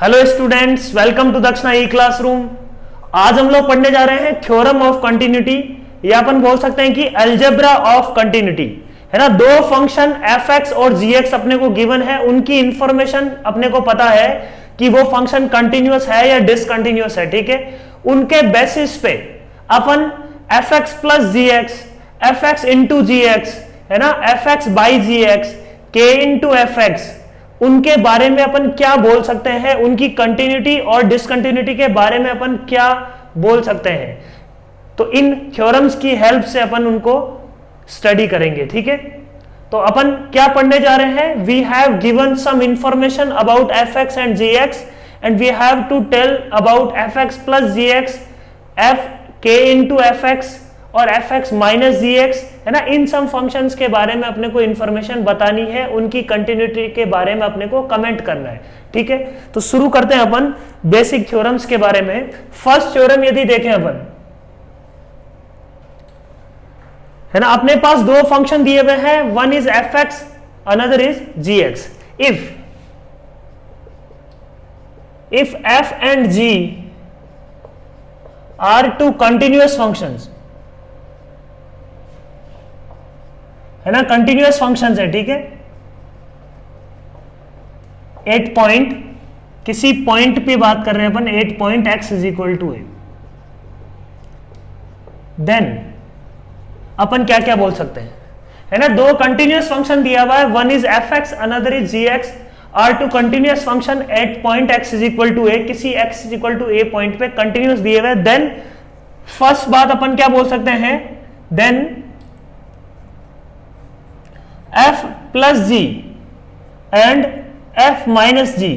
Hello students, welcome to दक्षिणा ई classroom. आज हम लोग पढ़ने जा रहे हैं थ्योरम ऑफ कंटिन्यूटी, या अपन बोल सकते हैं कि अलजेब्रा ऑफ कंटिन्यूटी, है ना। दो फंक्शन एफ एक्स और जी एक्स अपने को गिवन है, उनकी इंफॉर्मेशन अपने को पता है कि वो फंक्शन कंटिन्यूअस है या डिसकंटिन्यूअस है, ठीक है। उनके बेसिस पे अपन f x plus g x, f x into g x, है ना, f x by g x, k into f x, उनके बारे में अपन क्या बोल सकते हैं, उनकी कंटिन्यूटी और डिसकंटिन्यूटी के बारे में अपन क्या बोल सकते हैं। तो इन थ्योरम्स की हेल्प से अपन उनको स्टडी करेंगे, ठीक है। तो अपन क्या पढ़ने जा रहे हैं, we have given some information about f x and g x and we have to tell about f x plus g x, f k into f x और f x minus g x, है ना। इन सम functions के बारे में अपने को information बतानी है, उनकी कंटिन्यूटी के बारे में अपने को कमेंट करना है, ठीक है। तो शुरू करते हैं अपन बेसिक थ्योरम्स के बारे में। फर्स्ट थ्योरम यदि देखें अपन, है ना, अपने पास दो फंक्शन दिए हुए हैं, one is f x, another is g x. If f and g are two continuous functions, है ना, कंटिन्यूअस फंक्शंस है, ठीक है। एट पॉइंट, किसी पॉइंट पे बात कर रहे हैं अपन, at point x is equal to a, then अपन क्या क्या बोल सकते हैं, है ना। दो कंटिन्यूअस फंक्शन दिया हुआ है, one is f x, another is g x, are two continuous function at point x is equal to a, किसी x is equal to a point पे कंटिन्यूअस दिए हुए। देन फर्स्ट बात अपन क्या बोल सकते हैं, then f plus g and f minus g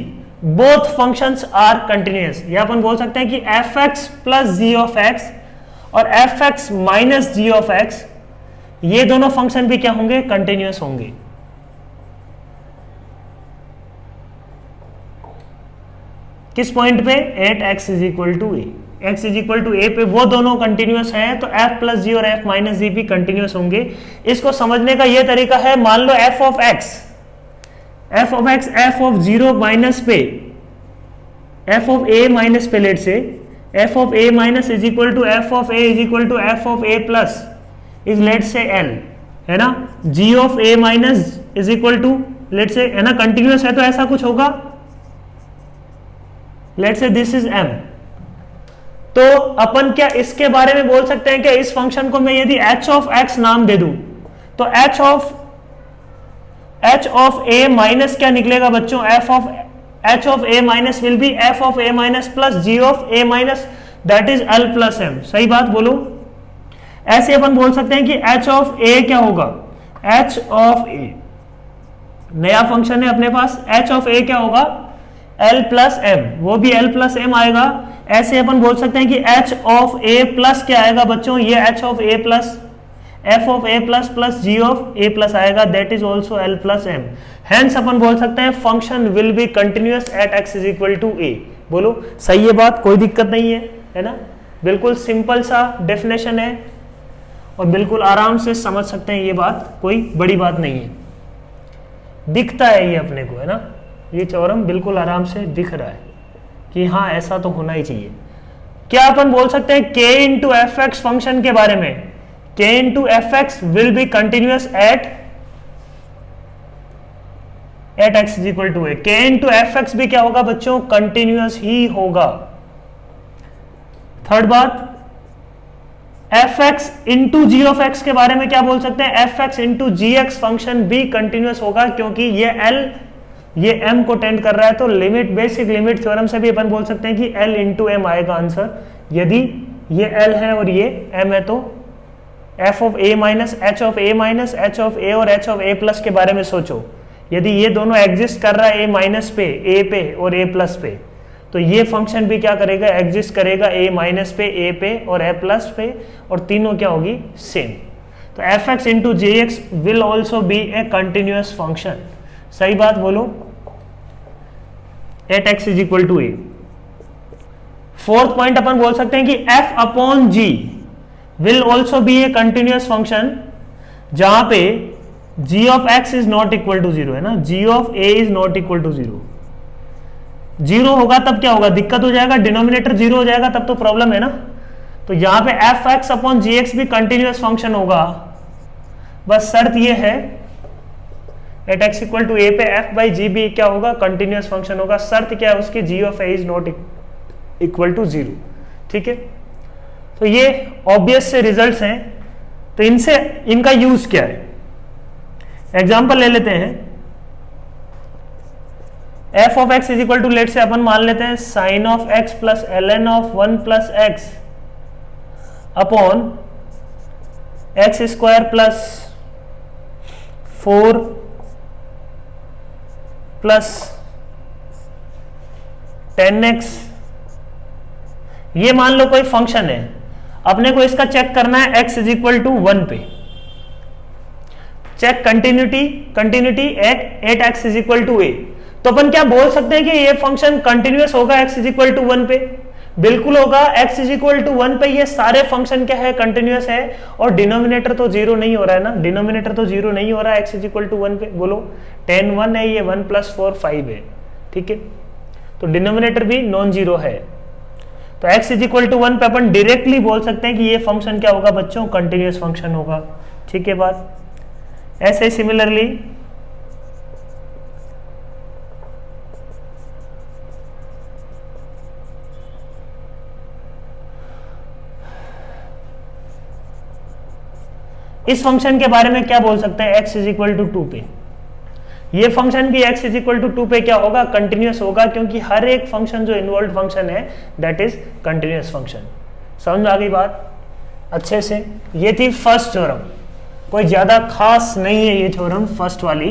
both functions are continuous। यह अपन बोल सकते हैं कि fx plus g of x और fx minus g of x, ये दोनों फंक्शन भी क्या होंगे, कंटिन्यूअस होंगे। किस पॉइंट पे, at x is equal to a, x is equal to a पे वो दोनों कंटिन्यूअस हैं, तो f प्लस जी और f माइनस जी भी कंटिन्यूअस होंगे। इसको समझने का ये तरीका है, मान लो f of x f of zero minus पे, f ऑफ a माइनस पे, let say f of a minus is equal to f of a is equal to f of a plus is let say l, है ना। g of a minus is equal to let say, है ना, continuous है तो ऐसा कुछ होगा, late से दिस इज m। तो अपन क्या इसके बारे में बोल सकते हैं कि इस फंक्शन को मैं यदि h ऑफ x नाम दे दूं, तो h ऑफ a माइनस क्या निकलेगा बच्चों, h of a minus will B f of a minus plus g of a minus, that is l plus m। सही बात बोलो। ऐसे अपन बोल सकते हैं कि h ऑफ a क्या होगा, h ऑफ a नया फंक्शन है अपने पास, h ऑफ a क्या होगा, l प्लस m, वो भी l प्लस m आएगा। ऐसे अपन बोल सकते हैं कि h ऑफ a प्लस क्या आएगा बच्चों, ये h of a plus f of a plus plus g of a plus आएगा, that is also l plus m। Hence अपन बोल सकते हैं function will be continuous at x is equal to a। बोलो सही है बात, कोई दिक्कत नहीं है ना। बिल्कुल सिंपल सा डेफिनेशन है और बिल्कुल आराम से समझ सकते हैं ये बात, कोई बड़ी बात नहीं है, दिखता है ये अपने को, है ना। ये थ्योरम बिल्कुल आराम से दिख रहा है कि हाँ ऐसा तो होना ही चाहिए। क्या अपन बोल सकते हैं k into f x function के बारे में, k into f x will be continuous at x is equal to a. k into f x भी क्या होगा बच्चों, कंटिन्यूअस ही होगा। थर्ड बात, f x into g of x के बारे में क्या बोल सकते हैं, f x into g x function भी कंटिन्यूअस होगा, क्योंकि ये l ये m को टेंड कर रहा है। तो लिमिट, बेसिक लिमिट थ्योरम से भी अपन बोल सकते हैं कि l इंटू एम आएगा आंसर। यदि ये l है और ये m है तो f of a minus h of a minus h of a और h ऑफ a प्लस के बारे में सोचो, यदि ये दोनों एग्जिस्ट कर रहा है a माइनस पे, a पे और a प्लस पे, तो ये फंक्शन भी क्या करेगा, एग्जिस्ट करेगा a माइनस पे, a पे और a प्लस पे, और तीनों क्या होगी, सेम। तो f x into j x will also be a continuous function. सही बात बोलो, at x is equal to a. Fourth point अपन बोल सकते हैं कि f upon g will also be a continuous function, जहां पे g of x is not equal to zero, है ना, g of a is not equal to zero. Zero होगा तब क्या होगा, दिक्कत हो जाएगा, डिनोमिनेटर जीरो हो जाएगा तब तो प्रॉब्लम है ना। तो यहां पे F x upon g x भी कंटिन्यूअस फंक्शन होगा, बस शर्त ये है eight x equal to a पे एफ बाई जी भी क्या होगा, कंटिन्यूअस फंक्शन होगा। शर्त क्या है उसकी, g of a is not equal to zero. ठीक है, तो ये ऑब्वियस से रिजल्ट्स हैं, तो इनसे इनका यूज क्या है, एग्जांपल ले लेते हैं। F of x is equal to, let say अपन मान लेते हैं sine of x plus l n of one plus x upon x square plus 4 plus 10x। ये मान लो कोई फंक्शन है, अपने को इसका चेक करना है x इज इक्वल टू 1 पे, check continuity at x is equal to a। तो अपन क्या बोल सकते हैं कि ये फंक्शन कंटिन्यूअस होगा x इज इक्वल टू 1 पे, बिल्कुल होगा। x इज इक्वल टू 1 पे ये सारे फंक्शन क्या है, कंटिन्यूअस है, और डिनोमिनेटर तो जीरो नहीं हो रहा है ना, डिनोमिनेटर तो जीरो नहीं हो रहा है x इज इक्वल टू 1 पे। बोलो 10 1 है, ये 1 प्लस 4 5 है। ठीक है, तो डिनोमिनेटर भी नॉन जीरो है, तो x इज इक्वल टू 1 पे अपन डायरेक्टली बोल सकते हैं कि ये फंक्शन क्या होगा बच्चों, कंटिन्यूअस फंक्शन होगा। ठीक है बात। ऐसे सिमिलरली इस फंक्शन के बारे में क्या बोल सकते हैं, x इज इक्वल टू 2 पे, ये फंक्शन भी x इज इक्वल टू 2 पे क्या होगा, कंटिन्यूअस होगा, क्योंकि हर एक फंक्शन जो इन्वॉल्व फंक्शन है दैट इज कंटिन्यूअस फंक्शन। समझ आ गई बात अच्छे से। ये थी फर्स्ट थ्योरम, कोई ज्यादा खास नहीं है ये थ्योरम फर्स्ट वाली,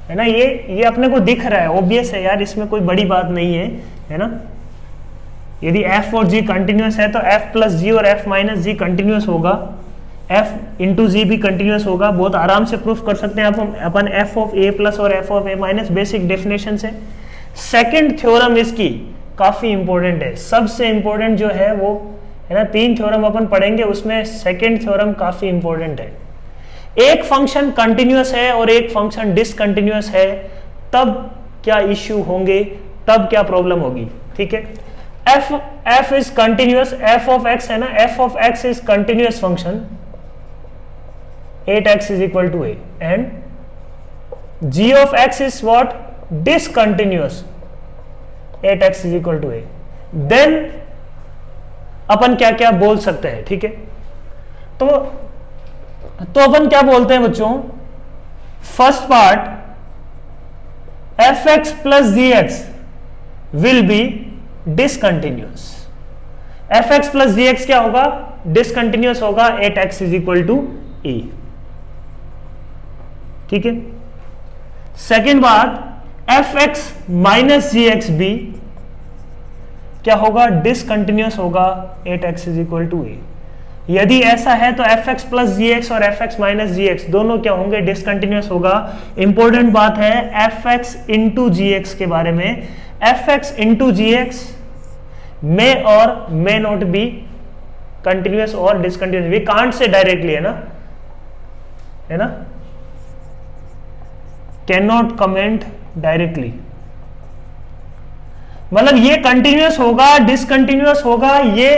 है ना। ये अपने को दिख रहा है, ऑब्वियस है यार, इसमें कोई बड़ी बात नहीं है ना। यदि f और g कंटिन्यूअस है तो f प्लस g और f माइनस जी कंटिन्यूअस होगा, f इंटू जी भी कंटिन्यूअस होगा। बहुत आराम से प्रूफ कर सकते हैं अपन f ऑफ a प्लस और f of a minus, basic definition से। सेकंड थ्योरम इसकी काफी इंपॉर्टेंट है, सबसे इंपॉर्टेंट जो है वो है ना, 3 थ्योरम अपन पढ़ेंगे, उसमें सेकंड थ्योरम काफी इंपॉर्टेंट है। एक फंक्शन कंटिन्यूअस है और एक फंक्शन डिसकंटिन्यूअस है, तब क्या इश्यू होंगे, तब क्या प्रॉब्लम होगी। ठीक है, f is continuous, f of x है ना, f of x is continuous function 8x is equal to a, and g of x is what, discontinuous 8x is equal to a। then अपन क्या क्या बोल सकते हैं। ठीक है, तो अपन क्या बोलते हैं बच्चों, first part fx plus gx will be discontinuous, fx plus gx क्या होगा, discontinuous होगा 8x is equal to a। ठीक है, सेकेंड बात f x minus g x भी क्या होगा, डिसकंटिन्यूअस होगा 8x इज इक्वल टू ए। यदि ऐसा है तो f x plus g x और f x minus g x दोनों क्या होंगे, डिसकंटिन्यूअस होगा। इंपॉर्टेंट बात है F x into g x के बारे में, f x into g x may और मे नॉट बी कंटिन्यूअस और discontinuous, we can't say directly, है ना, कैन नॉट कमेंट डायरेक्टली, मतलब ये कंटिन्यूअस होगा डिसकंटिन्यूअस होगा, ये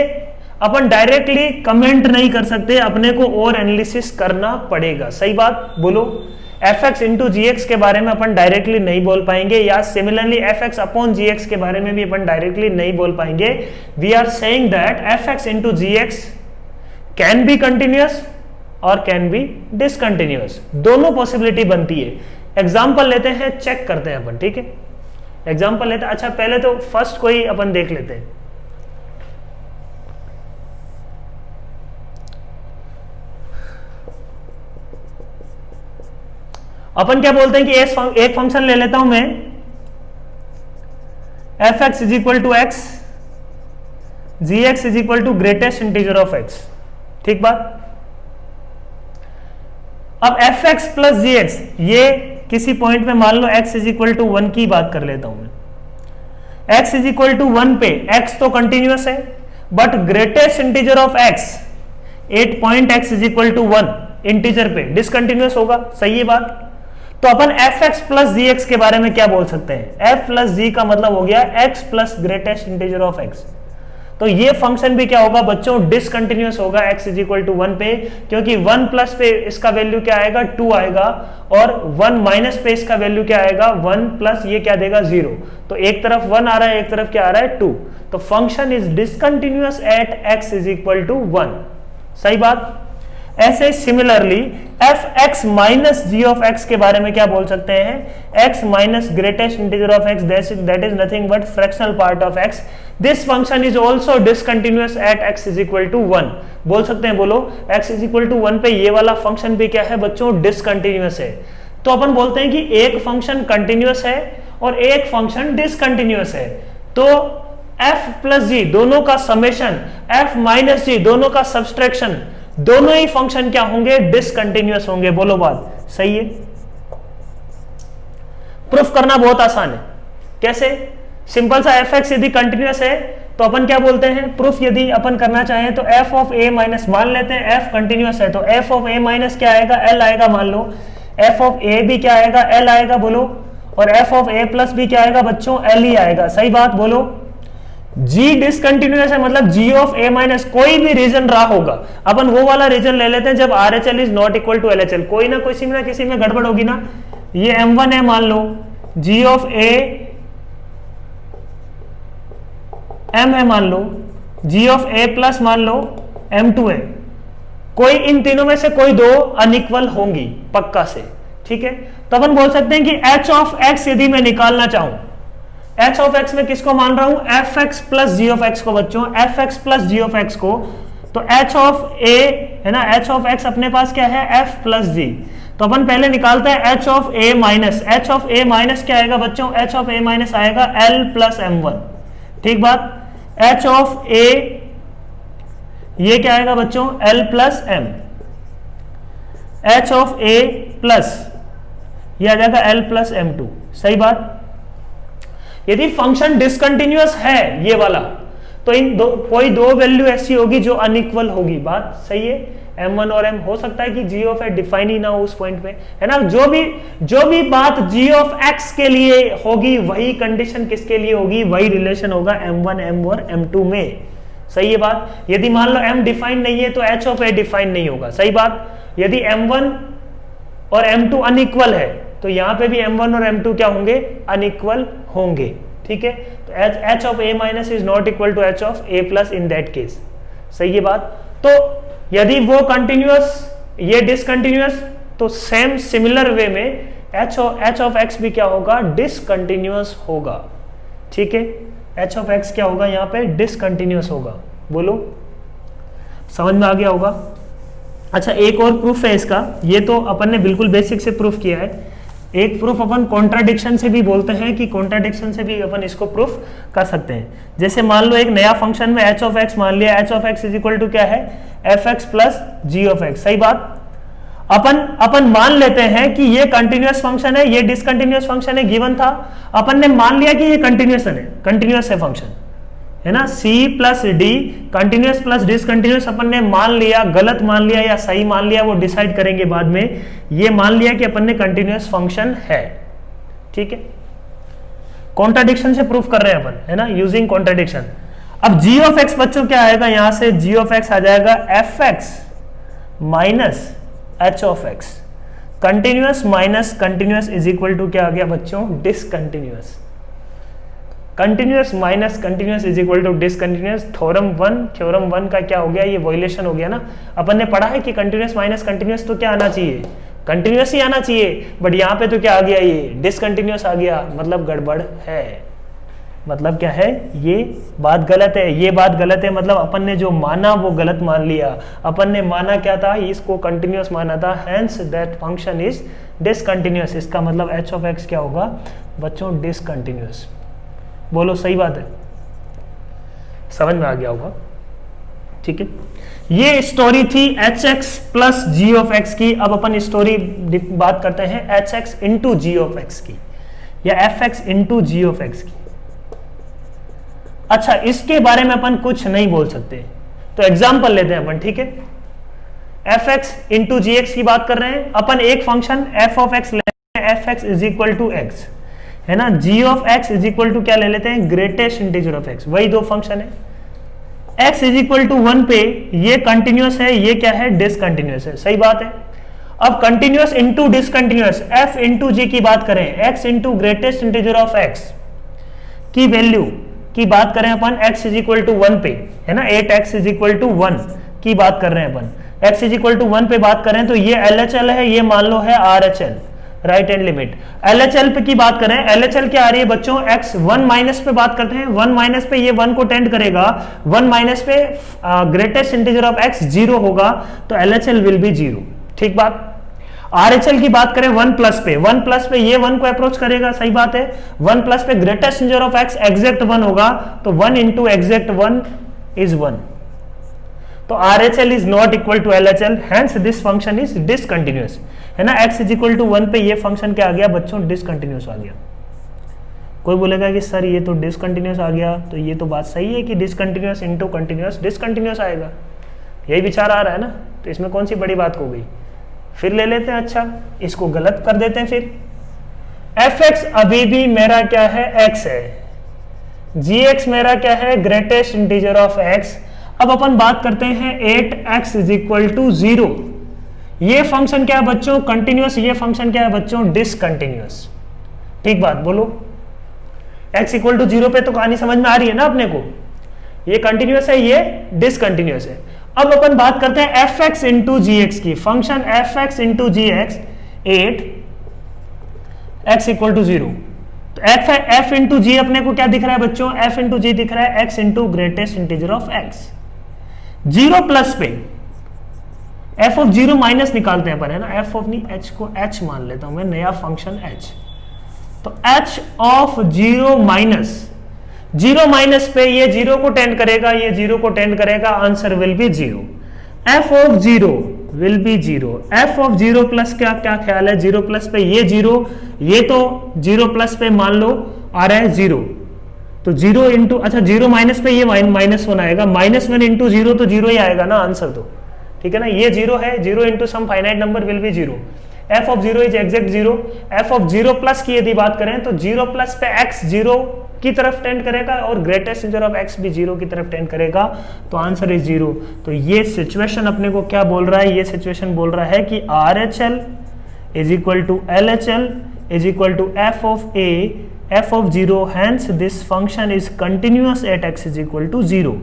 अपन डायरेक्टली कमेंट नहीं कर सकते, अपने को और एनालिसिस करना पड़ेगा। सही बात बोलो, f x into g x के बारे में अपन डायरेक्टली नहीं बोल पाएंगे, या similarly f x upon g x के बारे में भी अपन डायरेक्टली नहीं बोल पाएंगे। We are saying that f x into g x can be continuous और कैन बी डिसकंटिन्यूअस, दोनों पॉसिबिलिटी बनती है। एग्जाम्पल लेते हैं, चेक करते हैं अपन। ठीक है, एग्जाम्पल लेते हैं। अच्छा पहले तो फर्स्ट कोई अपन देख लेते हैं। अपन क्या बोलते हैं कि एक फंक्शन ले लेता हूं मैं, f x is equal to x, g x is equal to greatest integer of x. ठीक बात। अब f x plus g x, ये किसी पॉइंट में मान लो x इज इक्वल टू 1 की बात कर लेता हूं मैं। x इज इक्वल टू 1 पे x तो कंटिन्यूअस है, but greatest integer of x 8 point x is equal to 1 integer पे डिसकंटिन्यूअस होगा। सही है बात। तो अपन f x plus g x के बारे में क्या बोल सकते हैं? एफ प्लस जी का मतलब हो गया x plus greatest integer of x. तो ये फंक्शन भी क्या होगा बच्चों? डिसकंटिन्यूअस होगा x इज इक्वल टू 1 पे, क्योंकि 1 प्लस पे इसका वैल्यू क्या आएगा? 2 आएगा, और 1 माइनस पे इसका वैल्यू क्या आएगा? 1 प्लस ये क्या देगा? 0। तो एक तरफ 1 आ रहा है, एक तरफ क्या आ रहा है? 2। तो function is discontinuous at x is equal to 1। सही बात। ऐसे similarly f x minus g of x के बारे में क्या बोल सकते हैं? x minus greatest integer of x that is nothing but fractional part of x। This function is also discontinuous at x is equal to 1। बोल सकते हैं, बोलो x इज इक्वल टू 1 पे ये वाला फंक्शन भी क्या है बच्चों? डिसकंटिन्यूअस है। तो अपन बोलते हैं कि एक फंक्शन कंटिन्यूअस है और एक फंक्शन डिसकंटिन्यूअस है। तो f प्लस जी दोनों का समेशन, f माइनस जी दोनों का सब्सट्रैक्शन, दोनों ही फंक्शन क्या होंगे? डिसकंटिन्यूअस होंगे। बोलो बात सही है। प्रूफ करना बहुत आसान है। कैसे? सिंपल सा एफ एक्स यदि कंटिन्यूअस है तो अपन क्या बोलते हैं? प्रूफ यदि अपन करना चाहें तो एफ ऑफ ए माइनस, मान लेते हैं एफ कंटिन्यूअस है तो एफ ऑफ ए माइनस क्या आएगा? एल आएगा मान लो। एफ ऑफ ए भी क्या आएगा? एल आएगा बोलो। और एफ ऑफ ए प्लस भी क्या आएगा बच्चों? एल ही आएगा। सही बात बोलो। g डिसकंटिन्यूअस है मतलब g ऑफ a माइनस कोई भी रीजन रहा होगा, अपन वो वाला रीजन ले लेते हैं जब RHL is not equal to LHL। कोई ना किसी में गड़बड़ होगी ना। ये m1 है मान लो, g ऑफ a m है मान लो, g ऑफ a प्लस मान लो m2 है। कोई इन तीनों में से कोई दो अनइक्वल होंगी पक्का से। ठीक है, तो अपन बोल सकते हैं कि h ऑफ x यदि मैं निकालना चाहूं, h ऑफ x में किसको मान रहा हूं? F x plus ji of x को बच्चों, f x plus ji of x को। तो h ऑफ a है ना, h ऑफ x अपने पास क्या है? f प्लस जी। तो अपन पहले निकालते हैं h of a minus. h of a minus क्या आएगा बच्चों? h ऑफ a माइनस आएगा l प्लस m1। ठीक बात। h ऑफ a ये क्या आएगा बच्चों? l plus m। h of a plus ये आ जाएगा l प्लस m2। सही बात। यदि फंक्शन डिसकंटिन्यूअस है ये वाला, तो इन कोई दो वैल्यू ऐसी होगी जो अनइक्वल होगी। बात सही है। m1 और m हो सकता है कि g ऑफ a डिफाइन ही ना हो उस पॉइंट पे, है ना। जो भी बात g ऑफ x के लिए होगी वही कंडीशन किसके लिए होगी? वही रिलेशन होगा m1 m और m2 में। सही है बात। यदि मान लो m डिफाइन नहीं है तो h ऑफ a डिफाइन नहीं होगा। सही बात। यदि m1 और m2 अनइक्वल है तो यहां पे भी m1 और m2 क्या होंगे? अनइक्वल होंगे। ठीक है, तो h of a minus is not equal to h of a plus in that case. सही है बात। तो यदि वो कंटिन्यूअस ये डिसकंटिन्यूअस, तो सेम सिमिलर वे में h ऑफ x भी क्या होगा? डिसकंटिन्यूअस होगा। ठीक है, h ऑफ x क्या होगा? यहाँ पे डिसकंटिन्यूअस होगा। बोलो समझ में आ गया होगा। अच्छा, एक और प्रूफ है इसका, ये तो अपन ने बिल्कुल बेसिक से प्रूफ किया है। एक प्रूफ अपन कॉन्ट्राडिक्शन से भी बोलते हैं कि कॉन्ट्राडिक्शन से भी अपन इसको प्रूफ कर सकते हैं। जैसे मान लो एक नया फंक्शन में h ऑफ x मान लिया, h of x is equal to क्या है? F x plus ji of X. सही बात। अपन मान लेते हैं कि ये कंटिन्यूअस फंक्शन है, ये डिसकंटिन्यूअस फंक्शन है, गिवन था। अपन ने मान लिया कि ये कंटिन्यूअस है फंक्शन, है ना। c plus d continuous plus discontinuous अपन ने मान लिया, गलत मान लिया या सही मान लिया वो डिसाइड करेंगे बाद में। ये मान लिया कि अपन ने कंटिन्यूअस फंक्शन है। ठीक है, कॉन्ट्राडिक्शन से प्रूफ कर रहे हैं अपन, है ना, यूजिंग कॉन्ट्राडिक्शन। अब g ऑफ x बच्चों क्या आएगा? यहां से g ऑफ x आ जाएगा f x minus h of x। Continuous minus continuous is equal to क्या आ गया बच्चों? Discontinuous. Continuous minus continuous is equal to discontinuous. Theorem 1 का क्या हो गया? ये वायलेशन हो गया ना। अपन ने पढ़ा है कि कंटिन्यूअस माइनस कंटिन्यूअस तो क्या आना चाहिए? कंटिन्यूअस ही आना चाहिए, बट यहाँ पे तो क्या आ गया? ये डिसकंटिन्यूअस आ गया, मतलब गड़बड़ है। मतलब क्या है? ये बात गलत है, ये बात गलत है, मतलब अपन ने जो माना वो गलत मान लिया। अपन ने माना क्या था? इसको कंटिन्यूअस माना था, hence that function is discontinuous. इसका मतलब h ऑफ x क्या होगा बच्चों? डिसकंटिन्यूअस। बोलो सही बात है, समझ में आ गया होगा। ठीक है, ये स्टोरी थी h x plus ji of x की। अब अपन स्टोरी बात करते हैं h x into g of x की, या f x into g of x की। अच्छा, इसके बारे में अपन कुछ नहीं बोल सकते, तो एग्जाम्पल लेते हैं अपन। ठीक है, F x into g x की बात कर रहे हैं अपन। एक फंक्शन एफ ऑफ एक्स लेते हैं, f x is equal to x, है ना, g of x is equal to क्या ले लेते हैं, ग्रेटेस्ट इंटीजर ऑफ एक्स, वही दो फंक्शन है। x इज इक्वल टू 1 पे ये कंटिन्यूअस है, ये क्या है, डिसकंटिन्यूअस है, सही बात है। अब continuous into discontinuous, f into g की बात करें, x into greatest integer of x की वैल्यू की बात करें अपन, x इज इक्वल टू 1 पे, है ना, 8x इज इक्वल टू 1 की बात कर रहे हैं अपन, x इज इक्वल टू 1 पे बात करें तो ये LHL है, ये मान लो है RHL, right hand limit. LHL पे की बात करें, LHL क्या आ रही है बच्चों, x 1 माइनस पे बात करते हैं, 1 माइनस पे ये 1 को टेंड करेगा, 1 माइनस पे ग्रेटेस्ट इंटीजर ऑफ x 0 होगा, तो LHL विल बी 0, ठीक बात। RHL की बात करें 1 प्लस पे, 1 प्लस पे ये 1 को अप्रोच करेगा, सही बात है, 1 प्लस पे greatest integer of x exact 1 होगा, तो 1 इंटू एग्जैक्ट 1 इज 1, तो RHL is not equal to LHL, hence this function is discontinuous, है ना। x इज इक्वल टू 1 पे ये फंक्शन क्या आ गया बच्चों, डिसकंटिन्यूअस आ गया। कोई बोलेगा कि सर ये तो डिसकंटिन्यूअस आ गया, तो ये तो बात सही है कि डिसकंटिन्यूअस इंटू कंटिन्यूअस डिसकंटिन्यूअस आएगा, यही विचार आ रहा है ना, तो इसमें कौन सी बड़ी बात हो गई। फिर ले लेते हैं, अच्छा इसको गलत कर देते हैं फिर, fx अभी भी मेरा क्या है, x है, gx मेरा क्या है, ग्रेटेस्ट इंटीजर ऑफ x। अब अपन बात करते हैं 8x इज इक्वल टू 0, ये फंक्शन क्या है बच्चों, कंटिन्यूअस, ये फंक्शन क्या है बच्चों, डिसकंटिन्यूअस, ठीक बात बोलो। x इक्वल टू 0 पे तो कहानी समझ में आ रही है ना अपने को, ये कंटिन्यूअस है, ये डिसकंटिन्यूअस है। अब अपन बात करते हैं fx इंटू जी एक्स की, function fx into g x, 8x equal to 0, तो f इंटू जी अपने को क्या दिख रहा है बच्चों, f इंटू जी दिख रहा है x into greatest integer of x। 0 plus पे f ऑफ 0 माइनस निकालते हैं अपन, है ना, f ऑफ नहीं, h को h मान लेता हूं मैं, नया फंक्शन h, तो h ऑफ 0 माइनस, 0 माइनस पे ये 0 को टेंड करेगा, ये 0 को टेंड करेगा, answer will be 0, f of 0 will be 0, f of 0 plus क्या क्या ख्याल है, 0 प्लस पे ये 0, ये तो 0 प्लस पे मान लो आ रहा है 0, तो 0 इंटू, अच्छा 0 माइनस पे ये -1 आएगा, -1 इंटू 0 तो 0 ही आएगा ना आंसर, तो ठीक है ना, ये 0 है, 0 into some finite number will be 0, f of 0 is exact 0, f of 0 plus की यदि बात करें तो 0 प्लस पे x 0 की तरफ टेंड करेगा और ग्रेटेस्ट इंटीजर ऑफ x भी 0 की तरफ टेंड करेगा, तो आंसर इज 0। तो ये सिचुएशन अपने को क्या बोल रहा है, ये सिचुएशन बोल रहा है कि RHL is equal to LHL is equal to f of a, f of 0, hence this function is continuous at x is equal to 0।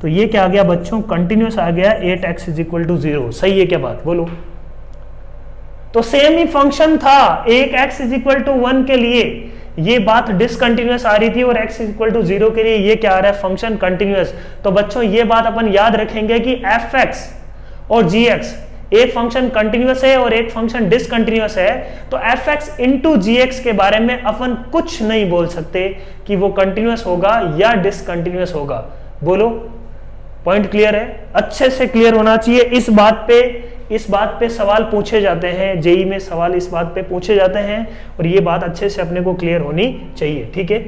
तो ये क्या आ गया बच्चों, कंटिन्यूअस आ गया 8x इज इक्वल टू 0, सही है क्या बात बोलो। तो सेम ही फंक्शन था, एक x इज इक्वल टू 1 के लिए ये बात डिसकंटिन्यूअस आ रही थी और x इक्वल टू 0 के लिए ये क्या आ रहा है, फंक्शन कंटिन्यूअस। तो बच्चों ये बात अपन याद रखेंगे कि fx और gx, एक फंक्शन कंटिन्यूअस है और एक फंक्शन डिसकंटिन्यूअस है, तो fx इंटू gx के बारे में अपन कुछ नहीं बोल सकते कि वो कंटिन्यूअस होगा या डिसकंटिन्यूअस होगा। बोलो, पॉइंट क्लियर है, अच्छे से क्लियर होना चाहिए। इस बात पे सवाल पूछे जाते हैं, जेई में सवाल इस बात पे पूछे जाते हैं और ये बात अच्छे से अपने को क्लियर होनी चाहिए, ठीक है।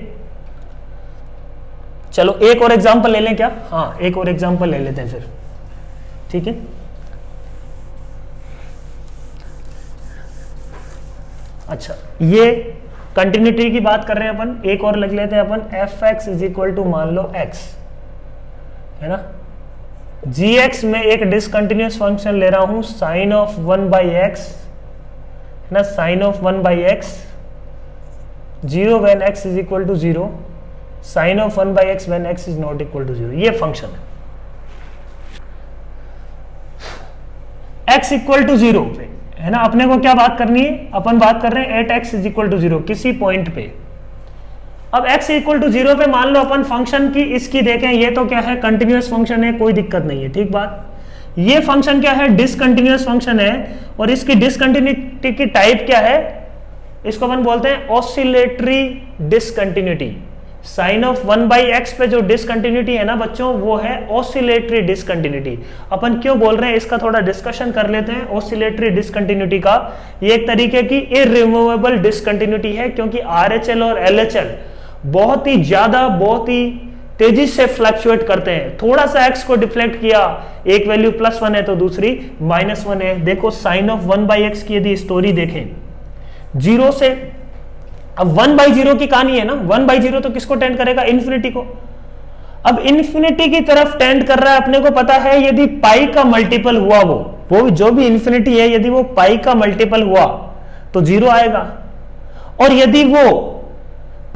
चलो एक और एग्जांपल ले लें क्या, हाँ एक और एग्जांपल ले लेते हैं फिर, ठीक है। अच्छा, ये कंटिन्यूटी की बात कर रहे हैं अपन, एक और लिख लेते हैं अपन, fx इज इक्वल टू मान लो x, है ना, gx में एक डिसकंटिन्यूअस फंक्शन ले रहा हूं साइन ऑफ 1/x, है ना, sine of 1/x, 0 when x is equal to 0, sine of 1/x when x is not equal to 0, ये फंक्शन है। x इक्वल टू 0 पे, है ना, अपने को क्या बात करनी है, अपन बात कर रहे हैं 8x इज इक्वल टू 0 किसी पॉइंट पे। अब x इक्वल टू 0 पे मान लो अपन फंक्शन की इसकी देखें, ये तो क्या है, कंटिन्यूअस फंक्शन है, कोई दिक्कत नहीं है, ठीक बात। ये फंक्शन क्या है, डिसकंटिन्यूअस फंक्शन है और इसकी डिसकंटिन्यूटी की टाइप क्या है, इसको अपन बोलते हैं oscillatory discontinuity. Sign of 1/x पे जो डिसकंटिन्यूटी है ना बच्चों, वो है ऑसिलेटरी डिसकंटिन्यूटी। अपन क्यों बोल रहे हैं इसका थोड़ा डिस्कशन कर लेते हैं। ऑसिलेटरी डिसकंटिन्यूटी का ये एक तरीके की इरिमूवेबल डिसकंटिन्यूटी है, क्योंकि RHL और LHL बहुत ही ज्यादा, बहुत ही तेजी से फ्लक्चुएट करते हैं। थोड़ा सा x को डिफ्लेक्ट किया, एक वैल्यू +1 है तो दूसरी -1 है। देखो साइन ऑफ 1/x की यदि स्टोरी देखें, जीरो से, अब 1/0 की कहानी है ना, 1/0 तो किसको टेंड करेगा, इन्फिनिटी को। अब इन्फिनिटी की तरफ टेंड कर रहा है, अपने को पता है यदि पाई का मल्टीपल हुआ वो जो भी इन्फिनिटी है, यदि वो पाई का मल्टीपल हुआ तो 0 आएगा, और यदि वो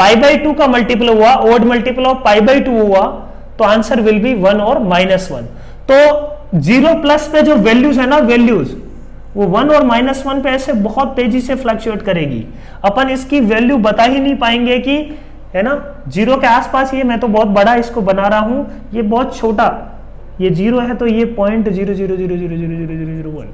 π/2 का मल्टीपल हुआ, ओड मल्टीपल ऑफ π/2 हुआ, तो आंसर विल बी 1 और -1। तो 0 प्लस पे जो वैल्यूज है ना, वैल्यूज वो 1 और -1 पे ऐसे बहुत तेजी से फ्लक्चुएट करेगी, अपन इसकी वैल्यू बता ही नहीं पाएंगे कि, है ना, 0 के आसपास। ये मैं तो बहुत बड़ा इसको बना रहा हूं, ये बहुत छोटा, ये 0 है तो ये 0.000000001,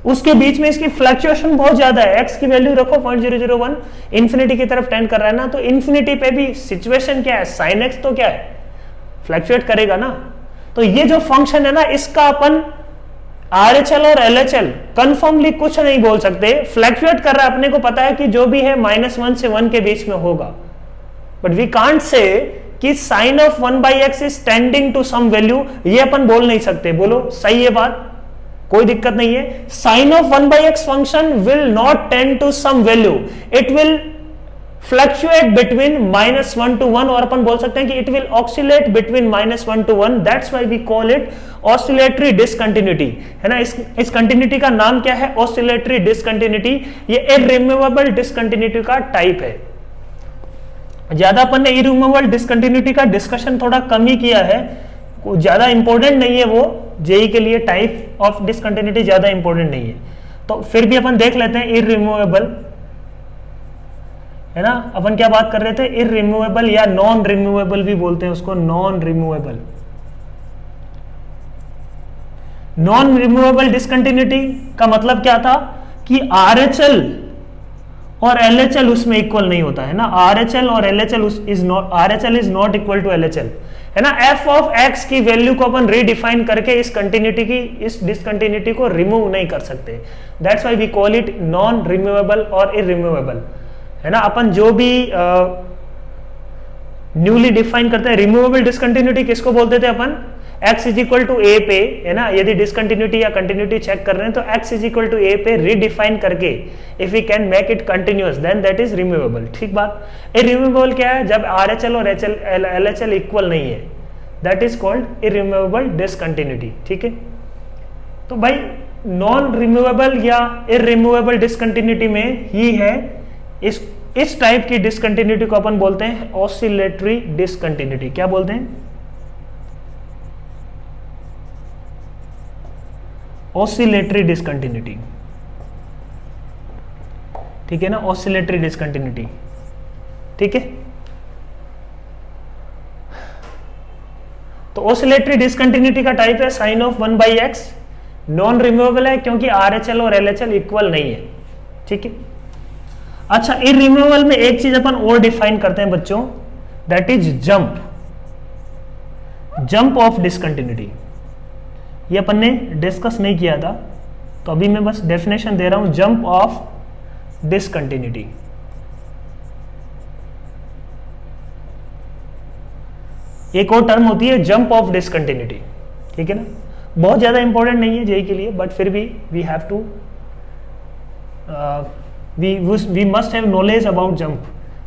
उसके बीच में इसकी फ्लक्चुएशन बहुत ज्यादा है। x की वैल्यू रखो 0.001, इन्फिनिटी की तरफ टेंड कर रहा है ना, तो इन्फिनिटी पे भी सिचुएशन क्या है, sin x तो क्या है, फ्लक्चुएट करेगा ना। तो ये जो फंक्शन है ना, इसका अपन RHL और LHL कंफर्मली कुछ नहीं बोल सकते, फ्लक्चुएट कर रहा है, अपने को पता है कि जो भी है -1 से 1 के बीच में होगा, बट वी कांट से कि sin of 1/x is tending to some value, ये अपन बोल नहीं सकते। बोलो सही है बात, कोई दिक्कत नहीं है। sin of 1/x function will not tend to some value, it will fluctuate between -1 to 1, और अपन बोल सकते हैं कि it will oscillate between -1 to 1, that's why we call it oscillatory discontinuity, है ना। इस कंटिन्यूटी का नाम क्या है, ऑसिलेटरी डिसकंटिन्यूटी। ये इररिमूवेबल डिसकंटिन्यूटी का टाइप है। ज्यादा अपन ने इररिमूवेबल डिसकंटिन्यूटी का डिस्कशन थोड़ा कम ही किया है, ज्यादा इंपॉर्टेंट नहीं है वो, जेई के लिए टाइप ऑफ डिसकंटिन्यूटी ज्यादा इंपॉर्टेंट नहीं है, तो फिर भी अपन देख लेते हैं। इररिमूवेबल, है ना, अपन क्या बात कर रहे थे, इररिमूवेबल या नॉन रिमूवेबल भी बोलते हैं उसको, non removable. Non removable discontinuity का मतलब क्या था कि RHL और LHL उसमें इक्वल नहीं होता है ना, RHL और LHL is not equal to LHL, है ना। f ऑफ x की वैल्यू को अपन रीडिफाइन करके इस कंटिन्यूटी की, इस डिसकंटिन्यूटी को रिमूव नहीं कर सकते, that's why we call it non removable और इररिमूवेबल, है ना। अपन जो भी न्यूली डिफाइन करते हैं, रिमूवेबल डिसकंटिन्यूटी किसको बोलते थे अपन, x is equal to a पे, है ना, यदि डिसकंटिन्यूटी या कंटिन्यूटी चेक कर रहे हैं तो x is equal to a पे रीडिफाइन करके if we can make it continuous then that is removable, ठीक बात। इररिमूवेबल क्या है, जब RHL और LHL इक्वल नहीं है, दैट इज कॉल्ड इररिमूवेबल डिसकंटिन्यूटी, ठीक है। तो भाई नॉन रिमूवेबल या इररिमूवेबल डिसकंटिन्यूटी में ही है, इस टाइप की डिसकंटिन्यूटी को अपन बोलते हैं ऑसिलेटरी डिसकंटिन्यूटी। क्या बोलते हैं, ऑसिलेटरी डिसकंटिन्यूटी, ठीक है ना, ऑसिलेटरी डिसकंटिन्यूटी, ठीक है। तो ऑसिलेटरी डिसकंटिन्यूटी का टाइप है sin of 1/x, non removable है क्योंकि RHL और LHL इक्वल नहीं है, ठीक है। अच्छा, इररिमूवेबल में एक चीज अपन और डिफाइन करते हैं बच्चों, that is jump of discontinuity. ये अपन ने डिस्कस नहीं किया था, तो अभी मैं बस डेफिनेशन दे रहा हूं, जंप ऑफ डिसकंटिन्यूटी। एक और टर्म होती है जंप ऑफ डिसकंटिन्यूटी, ठीक है ना, बहुत ज्यादा इंपॉर्टेंट नहीं है जेई के लिए, बट फिर भी we have to we must have knowledge about jump.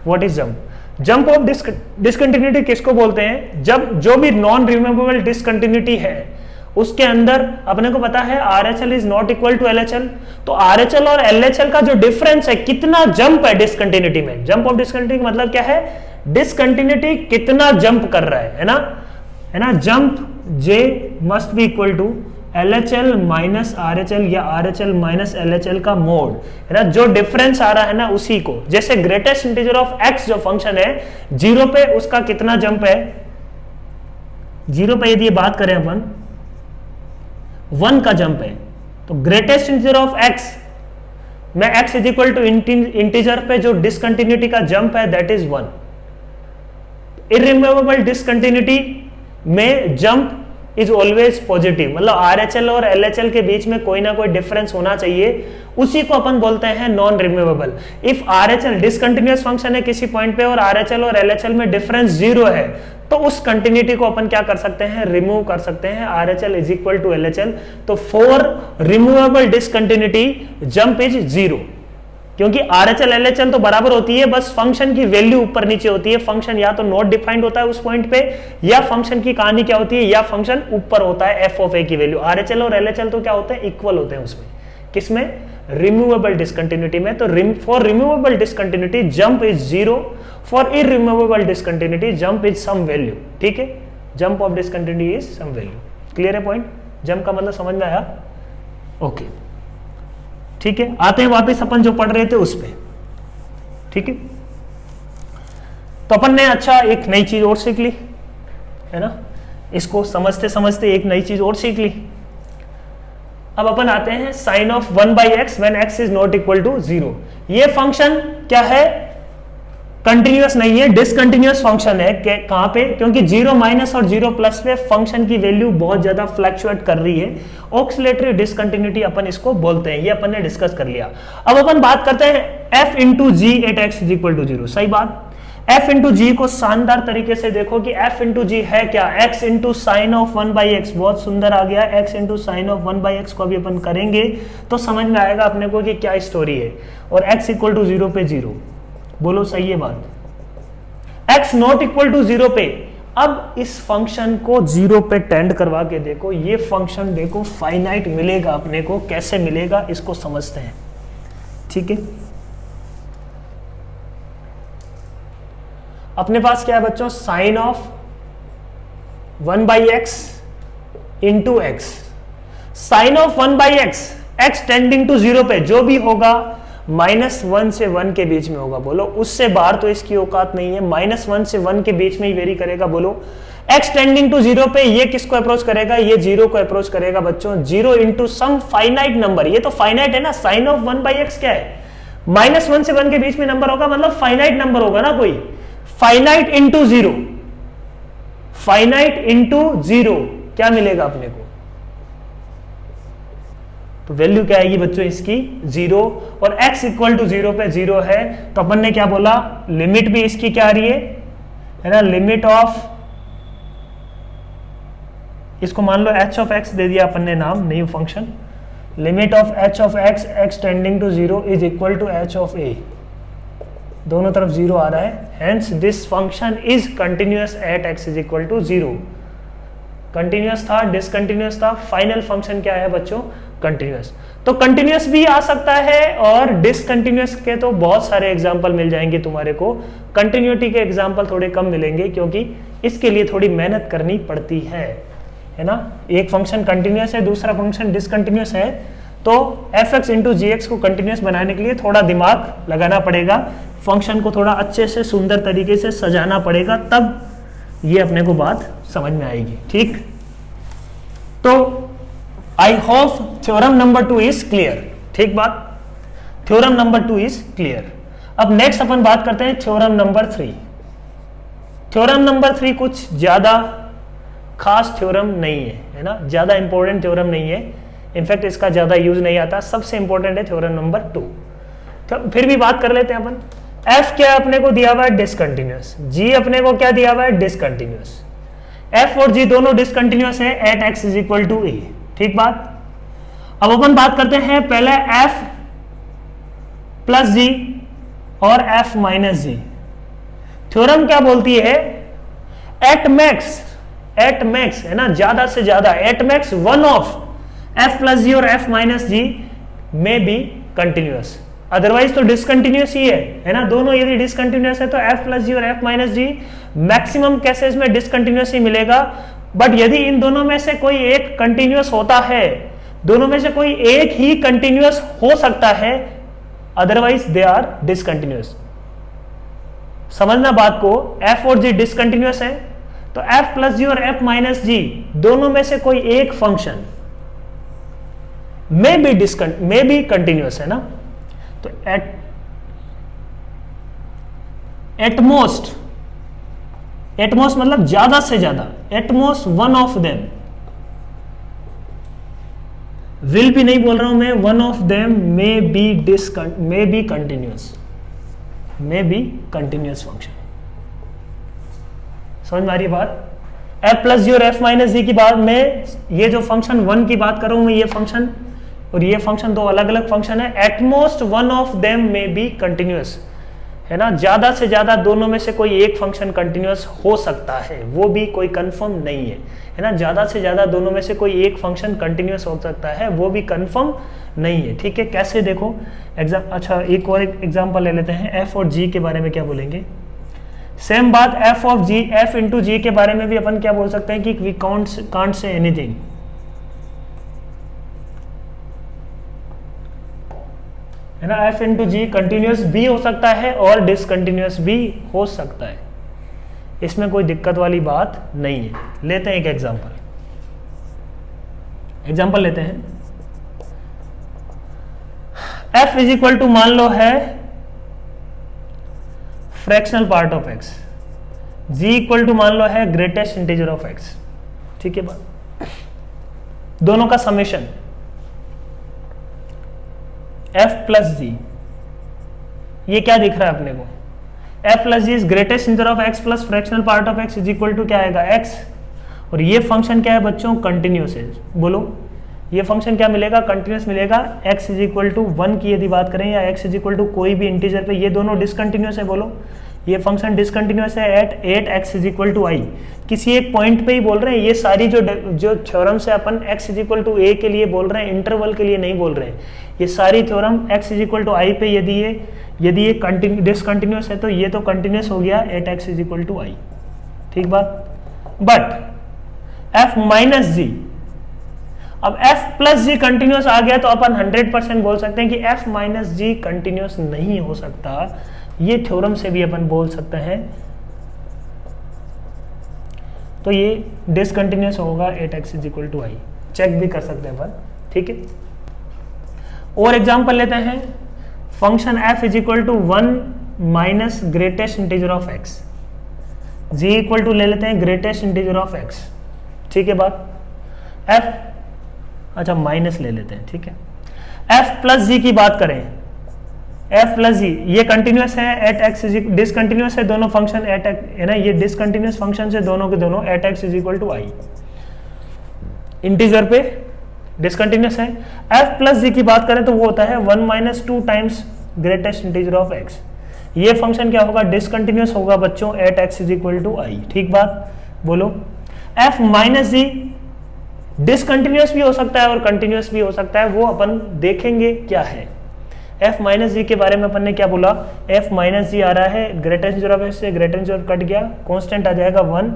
What is jump? Jump of discontinuity किसको बोलते हैं, जब जो भी नॉन रिमूवेबल डिसकंटिन्यूटी है उसके अंदर अपने को पता है RHL is not equal to LHL, तो RHL और LHL का जो डिफरेंस है, कितना जंप है डिसकंटिन्यूटी में, जंप ऑफ डिसकंटिन्यूटी मतलब क्या है, डिसकंटिन्यूटी कितना जंप कर रहा है ना, jump J must be equal to LHL minus RHL या RHL माइनस LHL का मोड, है ना, जो डिफरेंस आ रहा है ना उसी को, जैसे ग्रेटेस्ट इंटीजर ऑफ x जो फंक्शन है 0 पे, उसका कितना जंप है, 0 पे यदि बात करें अपन 1 का जंप है, तो ग्रेटेस्ट इंटीजर ऑफ x में x is equal to integer पे जो डिसकंटिन्यूटी का जंप है दैट इज 1। इररिमूवेबल डिसकंटिन्यूटी में जंप इज ऑलवेज पॉजिटिव, मतलब RHL और LHL के बीच में कोई ना कोई डिफरेंस होना चाहिए, उसी को अपन बोलते हैं non removable. If RHL discontinuous function है किसी पॉइंट पे और RHL और LHL में डिफरेंस 0 है, तो उस कंटिन्यूटी को अपन क्या कर सकते हैं, रिमूव कर सकते हैं, RHL is equal to LHL। तो for removable discontinuity jump is 0, क्योंकि RHL LHL तो बराबर होती है, बस फंक्शन की वैल्यू ऊपर नीचे होती है। फंक्शन या तो नॉट डिफाइंड होता है उस पॉइंट पे, या फंक्शन की कहानी क्या होती है, या फंक्शन ऊपर होता है f ऑफ a की वैल्यू। RHL और LHL तो क्या होते हैं, इक्वल होते हैं उसमें। किसमें, रिमूवेबल डिसकंटिन्यूटी में। तो for removable discontinuity jump is 0, for irremovable discontinuity jump is some value. ठीक है, jump of discontinuity is some value. Clear है पॉइंट, जंप का मतलब समझ में आया? ओके ठीक है, आते हैं वापस अपन जो पढ़ रहे थे उस पे। ठीक है, तो अपन ने अच्छा एक नई चीज और सीख ली है ना, इसको समझते समझते एक नई चीज और सीख ली। अब अपन आते हैं sine of 1/x when x is not equal to 0। ये फंक्शन क्या है, कंटिन्यूअस नहीं है, डिसकंटिन्यूअस फंक्शन है। कहां पे, क्योंकि 0 माइनस और 0 प्लस पे फंक्शन की वैल्यू बहुत ज्यादा फ्लक्चुएट कर रही है। ऑक्सिलेटरी डिसकंटिन्यूटी अपन इसको बोलते हैं, ये अपन ने डिस्कस कर लिया। अब अपन बात करते हैं f into g at x is equal to 0। सही बात, f इंटू जी को शानदार तरीके से देखो कि f इंटू जी है क्या, x into sine of 1/x। बहुत सुंदर आ गया, x into sine of 1/x को अभी अपन करेंगे तो समझ में आएगा अपने को कि क्या स्टोरी है। और x इक्वल टू 0 पे 0, बोलो सही है बात। x नॉट इक्वल टू 0 पे, अब इस फंक्शन को 0 पे टेंड करवा के देखो, ये फंक्शन देखो फाइनाइट मिलेगा अपने को। कैसे मिलेगा इसको समझते हैं। ठीक है, अपने पास क्या है बच्चों, sine of 1/x into x. Sine of 1/x, x tending to 0 पे जो भी होगा -1 से 1 के बीच में होगा। बोलो, उससे बाहर तो इसकी औकात नहीं है। -1 से 1 के बीच में ही वेरी करेगा। बोलो, x टेंडिंग टू 0 पे ये किसको अप्रोच करेगा, ये 0 को अप्रोच करेगा बच्चों। 0 इंटू सम फाइनाइट नंबर, ये तो फाइनाइट है ना। साइन ऑफ 1/x क्या है, -1 से 1 के बीच में नंबर होगा, मतलब फाइनाइट नंबर होगा ना कोई। फाइनाइट इंटू 0, फाइनाइट इंटू 0 क्या मिलेगा अपने को, तो वैल्यू क्या आएगी बच्चों इसकी 0। और x इक्वल टू 0 पे 0 है, तो अपन ने क्या बोला, लिमिट भी इसकी क्या आ रही है ना, लिमिट ऑफ, इसको मान लो h ऑफ x दे दिया अपन ने नाम, new function. Limit of h of x, x tending to 0 is equal to h of a। दोनों तरफ 0 आ रहा है, hence this function is continuous at x is equal to 0। Continuous था, डिसकंटिन्यूअस था, फाइनल फंक्शन क्या है बच्चों, कंटिन्यूअस। तो कंटिन्यूअस भी आ सकता है और डिसकंटिन्यूअस के तो बहुत सारे एग्जांपल मिल जाएंगे तुम्हारे को। कंटिन्यूटी के एग्जांपल थोड़े कम मिलेंगे क्योंकि इसके लिए थोड़ी मेहनत करनी पड़ती है ना। एक फंक्शन कंटिन्यूअस है, दूसरा फंक्शन डिसकंटिन्यूअस है, तो f(x) इंटू जी को कंटिन्यूअस बनाने के लिए थोड़ा दिमाग लगाना पड़ेगा, फंक्शन को थोड़ा अच्छे से सुंदर तरीके से सजाना पड़ेगा, तब ये अपने को बात समझ में आएगी। ठीक, तो I hope theorem number 2 is clear. ठीक बात, थ्योरम नंबर 2 इज क्लियर। अब नेक्स्ट अपन बात करते हैं थ्योरम नंबर 3। थ्योरम नंबर 3 कुछ ज्यादा खास थ्योरम नहीं है ना, ज्यादा इंपॉर्टेंट थ्योरम नहीं है, इनफैक्ट इसका ज्यादा यूज नहीं आता। सबसे इंपॉर्टेंट है थ्योरम नंबर 2। तो फिर भी बात कर लेते हैं अपन। f क्या अपने को दिया हुआ है, डिसकंटिन्यूअस। g अपने को क्या दिया हुआ है, डिसकंटिन्यूअस। f और g दोनों डिसकंटिन्यूअस है at x is equal to a। ठीक बात। अब अपन बात करते हैं पहले f प्लस जी और f माइनस जी। थ्योरम क्या बोलती है, एट मैक्स है ना, ज्यादा से ज्यादा, at max one of f plus g और f माइनस जी में बी कंटिन्यूअस, अदरवाइज तो डिसकंटिन्यूअस ही है ना। दोनों यदि डिसकंटिन्यूअस है तो f प्लस जी और f माइनस जी मैक्सिमम केसेस में डिसकंटिन्यूअस ही मिलेगा। बट यदि इन दोनों में से कोई एक कंटिन्यूअस होता है, दोनों में से कोई एक ही कंटिन्यूअस हो सकता है, अदरवाइज दे आर डिसकंटिन्यूअस। समझना बात को, f और g डिसकंटिन्यूअस है तो f प्लस जी और f माइनस जी दोनों में से कोई एक फंक्शन में भी कंटिन्यूअस है ना। तो एटमोस्ट मतलब ज्यादा से ज्यादा, at most one of them, will भी नहीं बोल रहा हूं मैं, one of them may be continuous function. समझ में आ रही है बात। f प्लस जी और f माइनस जी की बात में, ये जो फंक्शन 1 की बात कर रहा हूं मैं, ये फंक्शन और ये फंक्शन दो अलग अलग फंक्शन है, एटमोस्ट वन ऑफ देम में बी कंटिन्यूअस, है ना, ज्यादा से ज्यादा दोनों में से कोई एक फंक्शन कंटिन्यूअस हो सकता है, वो भी कोई कंफर्म नहीं है ना, ज्यादा से ज्यादा दोनों में से कोई एक फंक्शन कंटिन्यूअस हो सकता है, वो भी कंफर्म नहीं है। ठीक है, कैसे देखो अच्छा एक और एग्जांपल ले लेते हैं, एफ और जी के बारे में क्या बोलेंगे। सेम बात f of g, f into g के बारे में भी अपन क्या बोल सकते हैं कि वी कांट से एनीथिंग, है ना। एफ इंटू जी कंटिन्यूस भी हो सकता है और डिसकंटिन्यूस भी हो सकता है, इसमें कोई दिक्कत वाली बात नहीं है। लेते हैं एक एग्जांपल लेते हैं। f इज इक्वल टू मान लो है fractional part of x, g equal to मान लो है ग्रेटेस्ट इंटीजर ऑफ x। ठीक है बात, दोनों का समेशन f प्लस जी, ये क्या दिख रहा है अपने को, f plus g is greatest integer of x plus fractional part of x is equal to क्या आएगा x, और ये फंक्शन क्या है बच्चों, कंटिन्यूस है। बोलो ये फंक्शन क्या मिलेगा, कंटिन्यूस मिलेगा। x इज इक्वल टू 1 की यदि बात करें या x इज इक्वल टू कोई भी इंटीजर पे, ये दोनों डिसकंटिन्यूस है। बोलो ये फंक्शन डिसकंटिन्यूस है at 8x is equal to i, किसी एक पॉइंट पे ही बोल रहे हैं। ये सारी जो थ्योरम से अपन x is equal to a के लिए बोल रहे हैं, इंटरवल के लिए नहीं बोल रहे हैं। ये सारी theorem x is equal to i पे यदि ये डिसकंटिन्यूस है तो ये तो कंटिन्यूस हो गया 8x is equal to i। ठीक बात, बट f माइनस जी, अब f प्लस जी कंटिन्यूस आ गया तो अपन 100% बोल सकते हैं कि f माइनस जी कंटिन्यूस नहीं हो सकता। ये थ्योरम से भी अपन बोल सकते हैं, तो ये डिसकंटिन्यूस होगा 8x is equal to i, check भी कर सकते हैं अपन। ठीक है, और एग्जांपल लेते हैं, function f is equal to 1 minus greatest integer of x, g equal to ले लेते हैं ग्रेटेस्ट इंटीजर ऑफ x। ठीक है बात, f अच्छा माइनस ले लेते हैं। ठीक है, f प्लस जी की बात करें, f प्लस जी ये कंटिन्यूस है एट x इज डिसकंटिन्यूस है, दोनों फंक्शन एट x है ना, ये डिसकंटिन्यूस फंक्शन से दोनों के दोनों at x is equal to i, integer पे डिसकंटिन्यूस है। f प्लस जी की बात करें तो वो होता है 1 minus 2 times greatest integer of x, ये फंक्शन क्या होगा, डिसकंटिन्यूस होगा बच्चों at x is equal to i। ठीक बात, बोलो f माइनस जी डिसकंटिन्यूस भी हो सकता है और कंटिन्यूस भी हो सकता है, वो अपन देखेंगे क्या है। f माइनस जी के बारे में अपन ने क्या बोला, f माइनस जी आ रहा है ग्रेटेस्ट इंटीजर ऑफ x से ग्रेटेस्ट इंटीजर कट गया, कांस्टेंट आ जाएगा 1,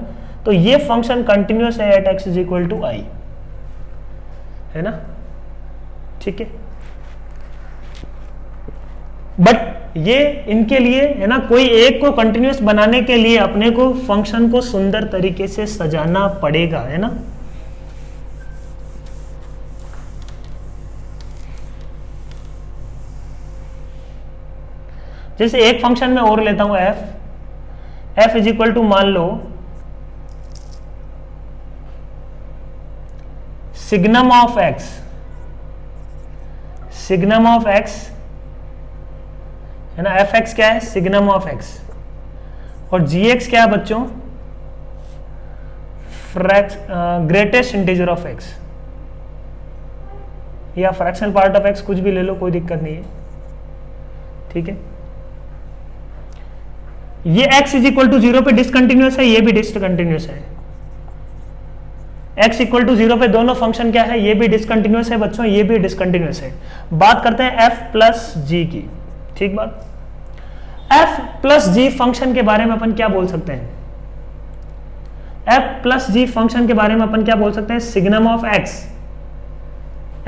तो ये फंक्शन कंटिन्यूस है at x is equal to i, है ना। ठीक है, बट ये इनके लिए है ना, कोई एक को कंटिन्यूस बनाने के लिए अपने को फंक्शन को सुंदर तरीके से सजाना पड़ेगा, है ना। जैसे एक फंक्शन में और लेता हूं f इज इक्वल टू मान लो signum of x, signum of x है ना, fx क्या है, सिग्नम ऑफ x, और gx क्या है बच्चों, ग्रेटेस्ट इंटीजर ऑफ x या फ्रैक्शनल पार्ट ऑफ x, कुछ भी ले लो कोई दिक्कत नहीं है। ठीक है, ये x इज इक्वल टू 0 पे डिसकंटिन्यूस है, ये भी डिसकंटिन्यूस है। x इक्वल टू 0 पे दोनों फंक्शन क्या है, ये भी डिसकंटिन्यूस है बच्चों, ये भी डिसकंटिन्यूस है। बात करते हैं f प्लस जी की। ठीक बात, f प्लस जी फंक्शन के बारे में अपन क्या बोल सकते हैं, f प्लस जी फंक्शन के बारे में अपन क्या बोल सकते हैं, signum of x।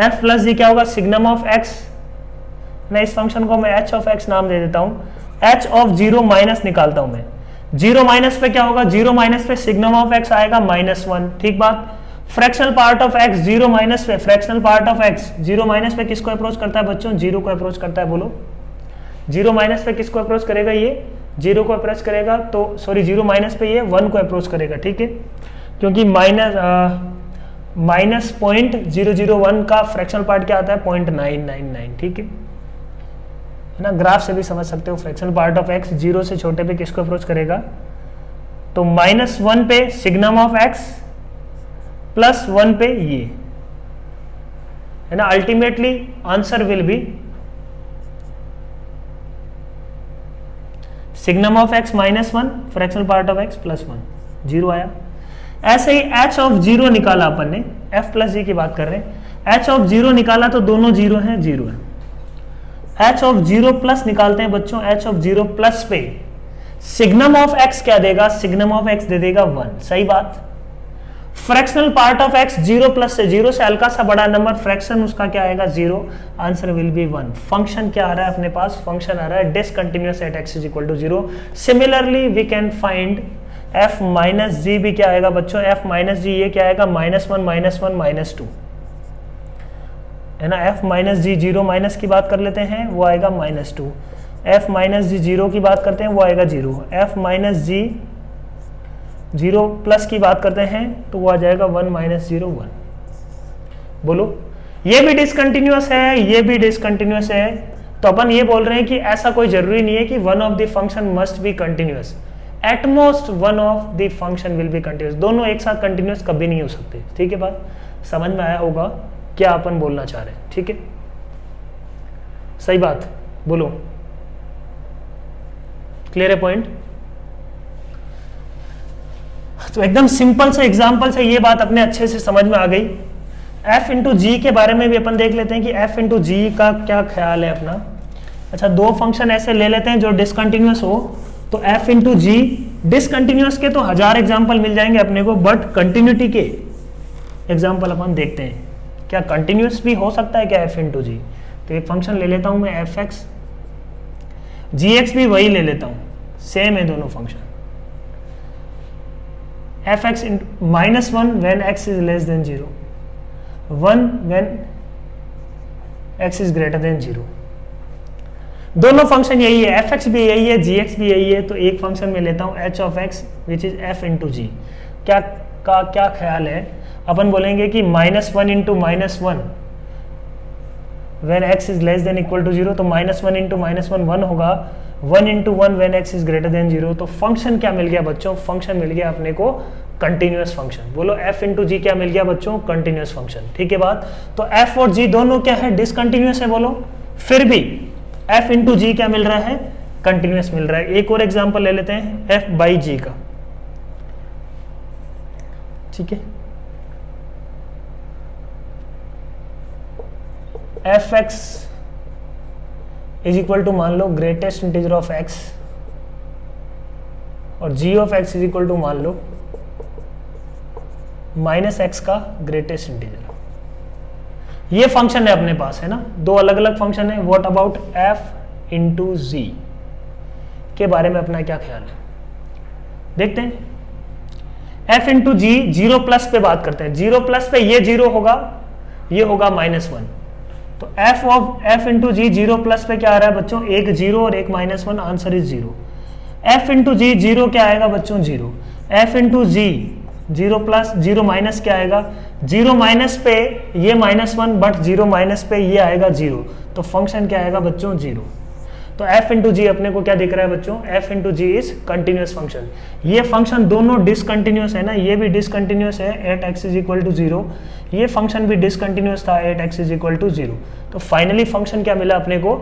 f plus g क्या होगा, सिग्नम ऑफ x, मैं इस फंक्शन को मैं h ऑफ x नाम दे देता हूं, h ऑफ 0 माइनस निकालता हूं मैं, 0 माइनस पे क्या होगा, 0 माइनस पे सिग्नम ऑफ x आएगा -1। ठीक बात, fractional part of x 0 minus पे, fractional part of x 0 minus पे किसको अप्रोच करता है बच्चों, 0 को अप्रोच करता है। बोलो 0 माइनस पे किसको अप्रोच करेगा, ये 0 को अप्रोच करेगा, तो सॉरी 0 माइनस पे ये 1 को अप्रोच करेगा। ठीक है, क्योंकि माइनस .001 का फ्रैक्शनल पार्ट क्या आता है, 0.999। ठीक है ना, ग्राफ से भी समझ सकते हो, फ्रैक्शनल पार्ट ऑफ x 0 से छोटे पे किसको अप्रोच करेगा, तो -1 पे सिग्नम ऑफ x +1 पे ये, है ना, ultimately answer will be signum of x minus one, fractional part of x plus one, zero आया। ऐसे ही h ऑफ जीरो निकाला अपन ने, f प्लस जी की बात कर रहे हैं, h ऑफ जीरो निकाला तो दोनों जीरो हैं, जीरो है। h ऑफ जीरो प्लस निकालते हैं बच्चों, h ऑफ जीरो प्लस पे सिग्नम ऑफ x क्या देगा, सिग्नम ऑफ x दे देगा वन, सही बात। Fractional part of x zero plus से, जीरो से हल्का सा बड़ा नंबर, फ्रैक्शन उसका क्या आएगा, zero, answer will be one. Function क्या आ रहा है अपने पास, फंक्शन आ रहा है discontinuous at x is equal to zero. Similarly we can find f minus g भी क्या आएगा बच्चों, f माइनस जी ये क्या आएगा, माइनस वन माइनस टू, है ना। f माइनस जी जीरो माइनस की बात कर लेते हैं, वो आएगा माइनस टू। f माइनस जी जीरो की बात करते हैं, वो आएगा जीरो। f माइनस जी जीरो प्लस की बात करते हैं तो वो आ जाएगा वन माइनस जीरो वन। बोलो, ये भी डिसकंटिन्यूअस है, ये भी डिसकंटिन्यूअस है, तो अपन ये बोल रहे हैं कि ऐसा कोई जरूरी नहीं है कि one of the function must be continuous, at most one of the function will be continuous. दोनों एक साथ कंटिन्यूअस कभी नहीं हो सकते, ठीक है। बात समझ में आया होगा क्या अपन बोलना चाह रहे हैं, ठीक है, सही बात। बोलो, क्लियर है पॉइंट। तो एकदम सिंपल से एग्जांपल से ये बात अपने अच्छे से समझ में आ गई। f इंटू जी के बारे में भी अपन देख लेते हैं कि f इंटू जी का क्या ख्याल है अपना। अच्छा, दो फंक्शन ऐसे ले लेते हैं जो डिसकंटिन्यूअस हो, तो f इंटू जी, डिसकंटिन्यूअस के तो हजार एग्जाम्पल मिल जाएंगे अपने को, बट कंटिन्यूटी के एग्जाम्पल अपन देखते हैं। क्या कंटिन्यूअस भी हो सकता है क्या f इंटू जी? तो एक फंक्शन ले लेता हूं मैं एफ एक्स, जी एक्स भी वही ले लेता हूं, सेम है दोनों function. F x minus one when x is less than zero, one when x is greater than zero. दोनों फंक्शन यही है, एफ एक्स भी यही है, जी एक्स भी यही है। तो एक फंक्शन में लेता हूं h of x which is f into g. क्या ख्याल है, अपन बोलेंगे कि minus one into minus one when x is less than equal to zero, तो minus one into minus one one होगा, one into one when x is greater than zero. तो function क्या मिल गया बच्चों, फंक्शन मिल गया अपने को कंटिन्यूअस फंक्शन। बोलो f इंटू जी क्या मिल गया बच्चों, कंटिन्यूअस फंक्शन, ठीक है बात। तो f और g दोनों क्या है, डिसकंटिन्यूअस है। बोलो, फिर भी f इंटू जी क्या मिल रहा है, कंटिन्यूअस मिल रहा है। एक और एग्जांपल ले लेते हैं f बाई जी का, ठीक है। F x is equal to मान लो ग्रेटेस्ट इंटीजर ऑफ x, और g of x is equal to मान लो माइनस एक्स का ग्रेटेस्ट इंटीजर। ये फंक्शन है अपने पास, है ना, दो अलग अलग फंक्शन है। What about f into g के बारे में अपना क्या ख्याल है, देखते हैं। f into g, zero plus पे बात करते हैं। जीरो प्लस पे ये जीरो होगा, ये होगा माइनस वन। तो f of f into g zero plus पे क्या आ रहा है बच्चों, एक जीरो और एक minus one, answer is zero. f into g zero क्या आएगा बच्चों, zero. f into g zero plus zero minus क्या आएगा, जीरो माइनस पे ये minus one, but zero minus पे ये आएगा जीरो, तो फंक्शन क्या आएगा बच्चों, जीरो। तो f इंटू जी अपने को क्या दिख रहा है बच्चों, f into g is continuous function. ये फंक्शन दोनों डिसकंटिन्यूअस है ना, ये भी डिसकंटिन्यूअस है at x is equal to zero, ये फंक्शन भी डिसकंटिन्यूअस था at x is equal to zero. तो फाइनली फंक्शन क्या मिला अपने को,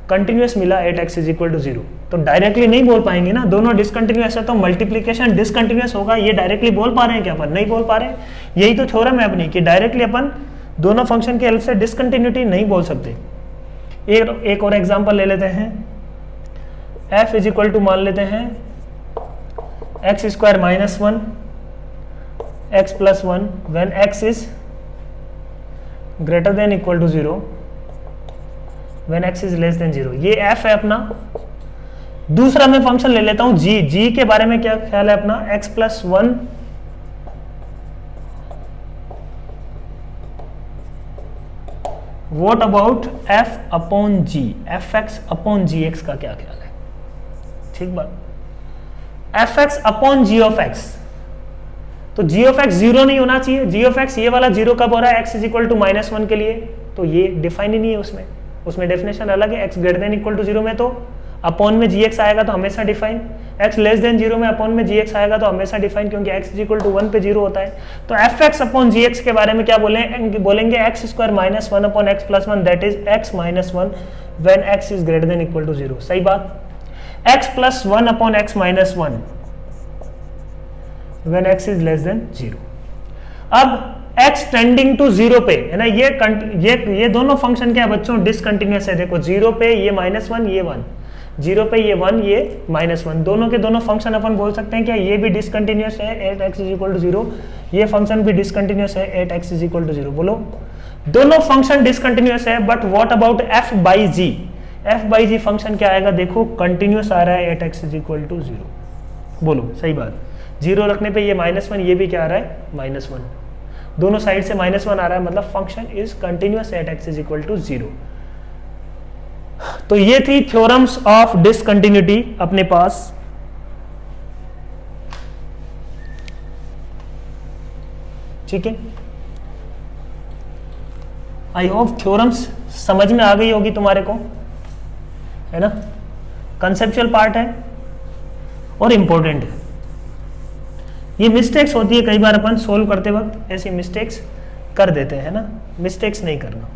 कंटिन्यूअस मिला at x is equal to zero. तो डायरेक्टली नहीं बोल पाएंगे ना, दोनों डिसकंटिन्यूअस है तो मल्टीप्लीकेशन डिसकंटिन्यूअस होगा। ये डायरेक्टली बोल पा रहे हैं क्या अपन, नहीं बोल पा रहे हैं। यही तो थ्योरम है अपनी कि डायरेक्टली अपन दोनों फंक्शन के हेल्प से डिसकंटिन्यूटी नहीं बोल सकते। एक और एग्जांपल ले लेते हैं। f इज इक्वल टू मान लेते हैं x square minus one x plus one when x is greater than equal to zero, when x is less than zero. ये f है अपना। दूसरा मैं फंक्शन ले लेता हूं g के बारे में क्या ख्याल है अपना, x plus one what about f upon g, f x upon g x का क्या ख्याल है, ठीक बात। F x upon g of x, तो जी ऑफ एक्स जीरो नहीं होना चाहिए। जी ऑफ एक्स ये वाला जीरो कब हो रहा है, x is equal to minus one के लिए, तो ये डिफाइन ही नहीं है उसमें डेफिनेशन अलग है। X greater than equal to zero में तो अपॉन में जी एक्स आएगा तो हमेशा define, x less than zero में अपॉन में जी एक्स आएगा तो हमेशा डिफाइन, क्योंकि एक्स इज इक्वल टू 1 पे जीरो होता है। तो f x upon g x के बारे में क्या बोलेंगे x square minus 1 upon x plus 1 that is x minus 1 when x is greater than equal to zero. सही बात, x plus 1 upon x minus 1 when x is less than zero. अब x tending to zero पे है ना, ये दोनों function क्या है बच्चों, डिसकंटिन्यूअस है। देखो जीरो पे ये -1 ये 1, जीरो पे ये 1 ये -1, दोनों के दोनों फंक्शन अपन बोल सकते हैं क्या, ये भी डिसकंटिन्यूअस है at x is equal to zero, ये फंक्शन भी डिसकंटिन्यूअस है at x is equal to zero. बोलो दोनों फंक्शन डिसकंटिन्यूअस है, but what about f by g, f by g function क्या आएगा, देखो कंटिन्यूअस आ रहा है at x is equal to zero. बोलो सही बात, जीरो रखने पे ये -1, ये भी क्या आ रहा है -1, दोनों साइड से -1 आ रहा है, मतलब function is continuous at x is equal to zero. तो ये थी थ्योरम्स ऑफ डिसकंटिन्यूटी अपने पास। ठीक है, आई होप थ्योरम्स समझ में आ गई होगी तुम्हारे को, है ना। कंसेप्चुअल पार्ट है और इंपॉर्टेंट है। ये मिस्टेक्स होती है कई बार, अपन सोल्व करते वक्त ऐसी मिस्टेक्स कर देते हैं ना, मिस्टेक्स नहीं करना।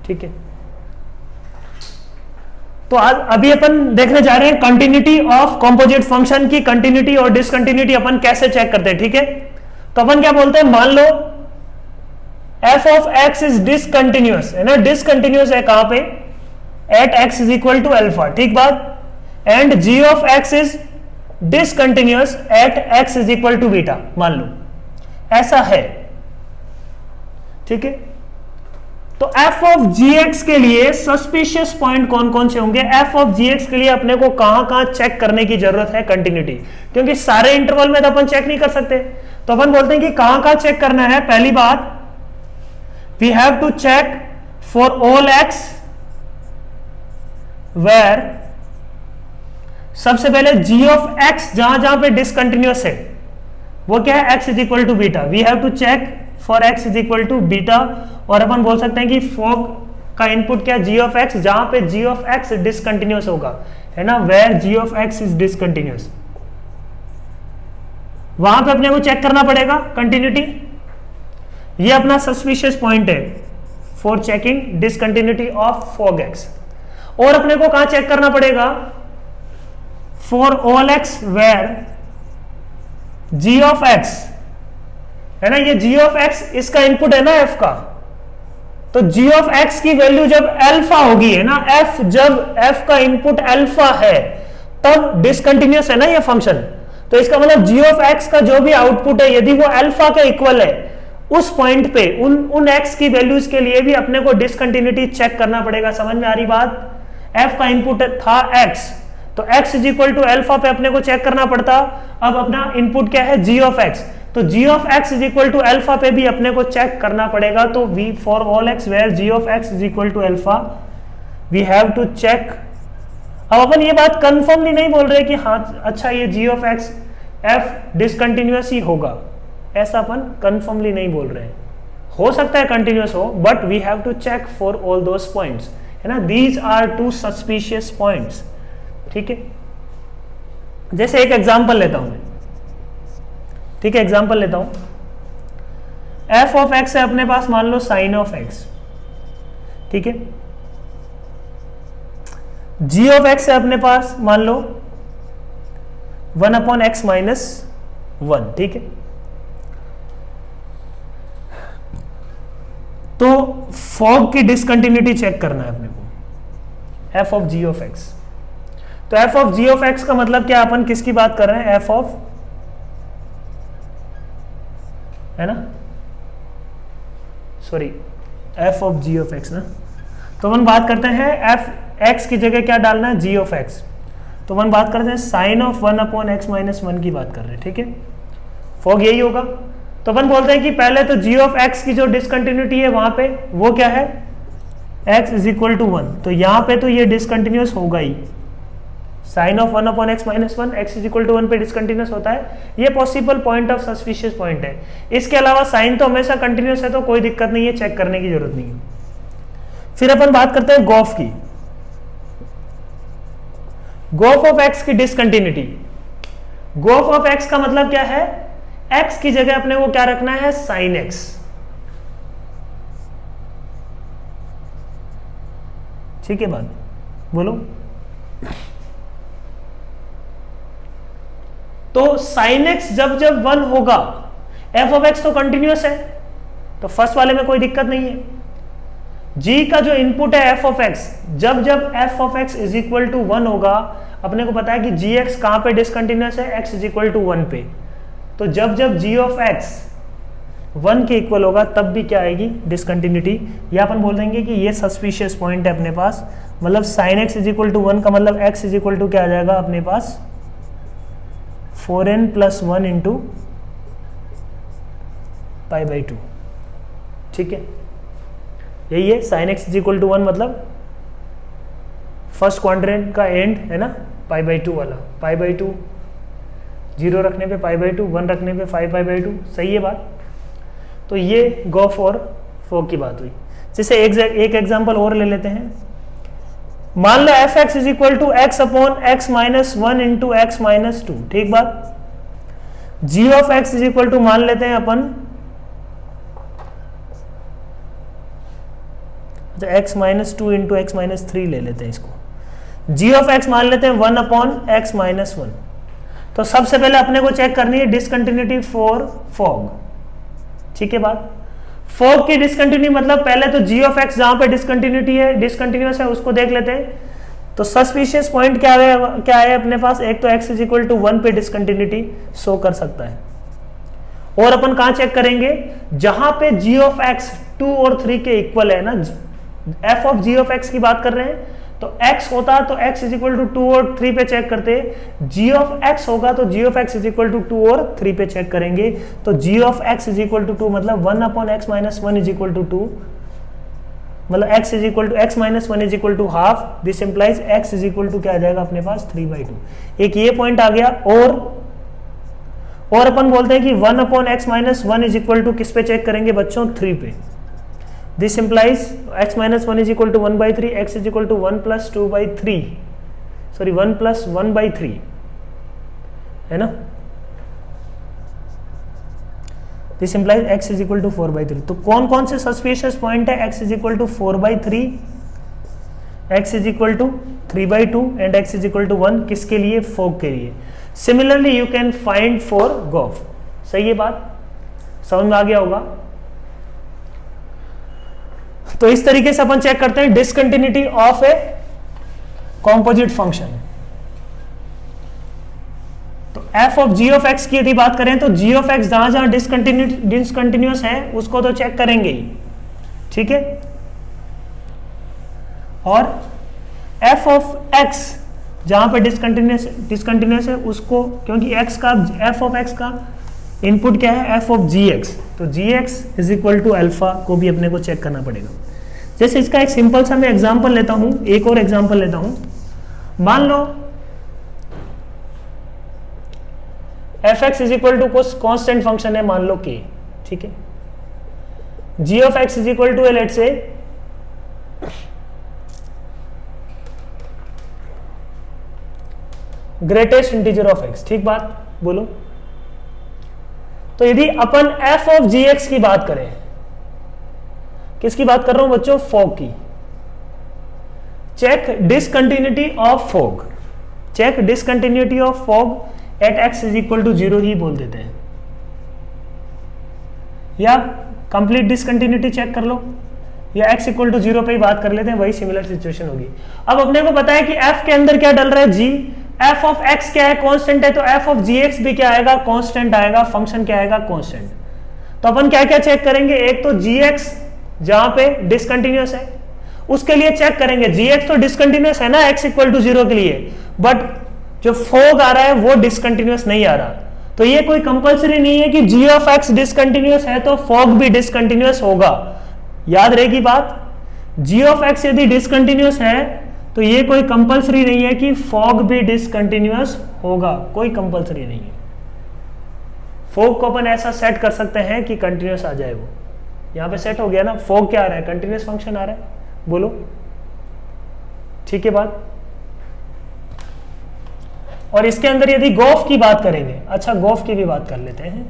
ठीक है, तो आज अभी अपन देखने जा रहे हैं कंटिन्यूटी ऑफ कंपोजिट फंक्शन की कंटिन्यूटी और डिसकंटिन्यूटी अपन कैसे चेक करते हैं। ठीक है, तो अपन क्या बोलते हैं, मान लो f of x is discontinuous है ना, डिसकंटिन्यूअस है कहां पे, at x is equal to alpha. ठीक बात, and g of x is discontinuous at x is equal to beta, मान लो ऐसा है। ठीक है, तो f ऑफ gx के लिए सस्पिशियस पॉइंट कौन कौन से होंगे, f ऑफ gx के लिए अपने को कहां चेक करने की जरूरत है कंटिन्यूटी, क्योंकि सारे इंटरवल में तो अपन चेक नहीं कर सकते, तो अपन बोलते हैं कि कहां चेक करना है। पहली बात, we have to check for all x where, सबसे पहले g ऑफ x जहां पे डिसकंटिन्यूअस है वो क्या है, x is equal to beta, we have to check for x is equal to beta. और अपन बोल सकते हैं कि फॉग का इनपुट क्या है, g ऑफ x, जहां पे g ऑफ x डिसकंटिन्यूअस होगा, है ना, where g of x is discontinuous, वहां पे अपने को चेक करना पड़ेगा कंटिन्यूटी। ये अपना सस्पिशियस पॉइंट है for checking discontinuity of fog x। और अपने को कहां चेक करना पड़ेगा, for all x where g of x, है ना, ये g ऑफ x इसका इनपुट है ना f का, तो g ऑफ x की वैल्यू जब अल्फा होगी, है ना, f जब f का इनपुट अल्फा है तब डिसकंटिन्यूअस है ना ये फंक्शन, तो इसका मतलब g ऑफ x का जो भी आउटपुट है यदि वो अल्फा के इक्वल है, उस पॉइंट पे उन x की वैल्यूज के लिए भी अपने को डिसकंटिन्यूटी चेक करना पड़ेगा। समझ में आ रही बात, f का इनपुट था x, तो x is equal to alpha पे अपने को चेक करना पड़ता। अब अपना इनपुट क्या है, g ऑफ x, तो g of x is equal to alpha पे भी अपने को चेक करना पड़ेगा। तो v for all x where g of x is equal to alpha we have to check. अब अपन ये बात कंफर्मली नहीं बोल रहे कि हाँ अच्छा ये g of x f discontinuous ही होगा, ऐसा अपन कंफर्मली नहीं बोल रहे हैं, हो सकता है कंटिन्यूअस हो, but we have to check for all those points, है ना, these are two suspicious points. ठीक है, जैसे एक एग्जांपल लेता हूं मैं, ठीक है, एग्जांपल लेता हूं, f ऑफ x है अपने पास, मान लो साइन ऑफ x, ठीक है, g ऑफ x है अपने पास, मान लो 1 अपॉन x माइनस 1, ठीक है। तो फॉग की डिसकंटिन्यूटी चेक करना है अपने को, f of g of x। तो f of g of x का मतलब क्या, अपन किसकी बात कर रहे हैं, f ऑफ, है ना, sorry f of g of x ना, तो अपन बात करते हैं f x की जगह क्या डालना है, g ऑफ x, तो अपन बात करते हैं sine of 1 upon x minus 1 की बात कर रहे हैं, ठीक है, फॉग यही होगा। तो अपन बोलते हैं कि पहले तो g ऑफ x की जो डिसकंटिन्यूटी है वहां पे वो क्या है, x इज इक्वल टू 1, तो यहां पे तो ये डिसकंटिन्यूअस होगा ही, sine of 1 upon x minus 1, x is equal to 1 पे डिसकंटिन्यूअस होता है, ये possible point of suspicious point है। इसके अलावा साइन तो हमेशा कंटिन्यूअस है, तो कोई दिक्कत नहीं है, चेक करने की जरूरत नहीं है। फिर अपन बात करते हैं गॉफ की, गोफ ऑफ एक्स की डिसकंटिन्यूटी, गोफ ऑफ एक्स का मतलब क्या है, एक्स की जगह अपने को क्या रखना है, साइन एक्स। ठीक है बात, बोलो। तो साइन एक्स जब जब 1 होगा, एफ ऑफ एक्स तो कंटिन्यूअस है, तो फर्स्ट वाले में कोई दिक्कत नहीं है। जी का जो इनपुट है एफ ऑफ एक्स, जब जब f of x is equal to 1 होगा, अपने को पता है कि जी एक्स कहां पे डिसकंटिन्यूअस है, एक्स इज इक्वल टू 1 पे। तो जब जब जी ऑफ एक्स 1 के इक्वल होगा तब भी क्या आएगी, डिसकंटिन्यूटी। या अपन बोल देंगे कि ये सस्पिशियस पॉइंट है अपने पास, मतलब sine x is equal to 1 का मतलब एक्स इज इक्वल टू क्या आ जाएगा अपने पास, 4n + 1 इंटू π/2। ठीक है, यही है sine x is equal to 1 मतलब फर्स्ट क्वाड्रेंट का एंड है ना, π/2 वाला, π/2, 0 रखने पे π/2, 1 रखने पे 5π/2। सही है बात। तो ये गोफ और फोक की बात हुई। जैसे एक एग्जांपल और ले लेते हैं। मान लो f x is equal to x upon x minus 1 into x minus 2। ठीक बात। G of x is equal to मान लेते हैं अपन, तो x minus 2 into x minus 3 ले लेते हैं इसको। जी ऑफ एक्स मान लेते हैं 1 अपॉन एक्स माइनस 1। तो सबसे पहले अपने को चेक करनी है डिसकंटिन्यूटी फॉर फॉग। ठीक है बात। फॉग की डिसकंटिन्यूटी मतलब पहले तो जी ऑफ एक्स जहां पे डिसकंटिन्यूटी है, डिसकंटिन्यूअस है, उसको देख लेते हैं। तो सस्पिशियस पॉइंट क्या है अपने पास, एक तो एक्स इज इक्वल टू 1 पे डिसकंटिन्यूटी शो कर सकता है, और अपन कहां चेक करेंगे, जहां पे जी ऑफ एक्स 2 और 3 के इक्वल है ना, f of g of x की बात कर रहे हैं, तो x होता तो x इज इक्वल टू 2 और 3 पे चेक करते, g ऑफ x होगा तो g of x is equal to 2 और 3 पे चेक करेंगे। तो g of x is equal to 2 मतलब 1 upon x minus 1 is equal to 2, मतलब x is equal to x minus 1 is equal to half. This implies x is equal to क्या आ जाएगा अपने पास 3/2। एक ये पॉइंट आ गया। और अपन बोलते हैं कि 1 upon x minus 1 is equal to किस पे चेक करेंगे बच्चों, 3 पे। This implies x minus 1 is equal to 1/3, x is equal to 1 plus 2/3, sorry 1 plus 1/3 है ना। This implies x is equal to 4/3। तो कौन कौन से सस्पिशियस पॉइंट है, x is equal to 4/3, x is equal to 3/2 and x is equal to 1, किसके लिए, fog के लिए। Similarly you can find for गोफ। सही है बात, समझ में आ गया होगा। तो इस तरीके से अपन चेक करते हैं discontinuity of a composite function. तो f of g of x की यदि बात करें तो जी ऑफ एक्स जहां जहां डिसकंटिन्यूअस है उसको तो चेक करेंगे ही, ठीक है। और एफ ऑफ एक्स जहां पे डिसकंटिन्यूअस है उसको, क्योंकि एक्स का, एफ ऑफ एक्स का इनपुट क्या है, एफ ऑफ जी एक्स, तो g x is equal to alpha को भी अपने को चेक करना पड़ेगा। जैसे इसका एक सिंपल सा मैं एग्जांपल लेता हूं, एक और एग्जांपल लेता हूं। मान लो f x is equal to कुछ कॉन्स्टेंट फंक्शन है, मान लो के, ठीक है। G of x is equal to let's say greatest integer of x, ठीक बात, बोलो। तो यदि अपन एफ ऑफ जी एक्स की बात करें, किसकी बात कर रहा हूं बच्चों, फॉग की। Check discontinuity of fog, check discontinuity of fog at x is equal to 0 ही बोल देते हैं, या कंप्लीट डिसकंटिन्यूटी चेक कर लो, या x इक्वल टू 0 पे ही बात कर लेते हैं, वही सिमिलर सिचुएशन होगी। अब अपने को पता है कि f के अंदर क्या डल रहा है, g, f ऑफ x क्या है, कांस्टेंट है, तो f ऑफ gx भी क्या आएगा, कांस्टेंट आएगा, फंक्शन क्या आएगा, कांस्टेंट। तो अपन क्या क्या चेक करेंगे, एक तो gx जहां पे डिसकंटिन्यूअस है उसके लिए चेक करेंगे, gx तो डिसकंटिन्यूअस है ना x इक्वल टू 0 के लिए, बट जो फॉग आ रहा है वो डिसकंटिन्यूअस नहीं आ रहा। तो ये कोई कंपलसरी नहीं है कि g ऑफ x डिसकंटिन्यूअस है तो फॉग भी डिसकंटिन्यूअस होगा, याद रहेगी बात। g ऑफ x यदि डिसकंटिन्यूअस है तो ये कोई कंपलसरी नहीं है कि फॉग भी डिसकंटिन्यूअस होगा, कोई कंपलसरी नहीं है। फॉग को अपन ऐसा सेट कर सकते हैं कि कंटिन्यूअस आ जाए, वो यहां पे सेट हो गया ना, फॉग क्या आ रहा है, कंटिन्यूअस फंक्शन आ रहा है, बोलो, ठीक है बात। और इसके अंदर यदि गोफ की बात करेंगे, अच्छा गोफ की भी बात कर लेते हैं।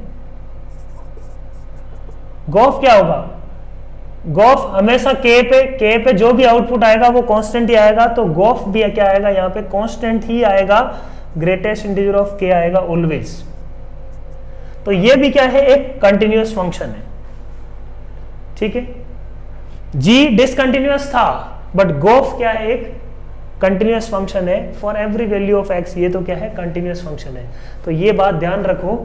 गोफ क्या होगा, गोफ हमेशा के पे जो भी आउटपुट आएगा वो कांस्टेंट ही आएगा, तो गोफ भी क्या आएगा यहाँ पे कांस्टेंट ही आएगा, ग्रेटेस्ट इंटीजर ऑफ के आएगा ऑलवेज। तो ये भी क्या है, एक कंटिन्यूअस फंक्शन है, ठीक है। जी डिसकंटिन्यूअस था, बट गोफ क्या है, एक कंटिन्यूअस फंक्शन है for every value of x, ये तो क्या है, कंटिन्यूअस फंक्शन है। तो ये बात ध्यान रखो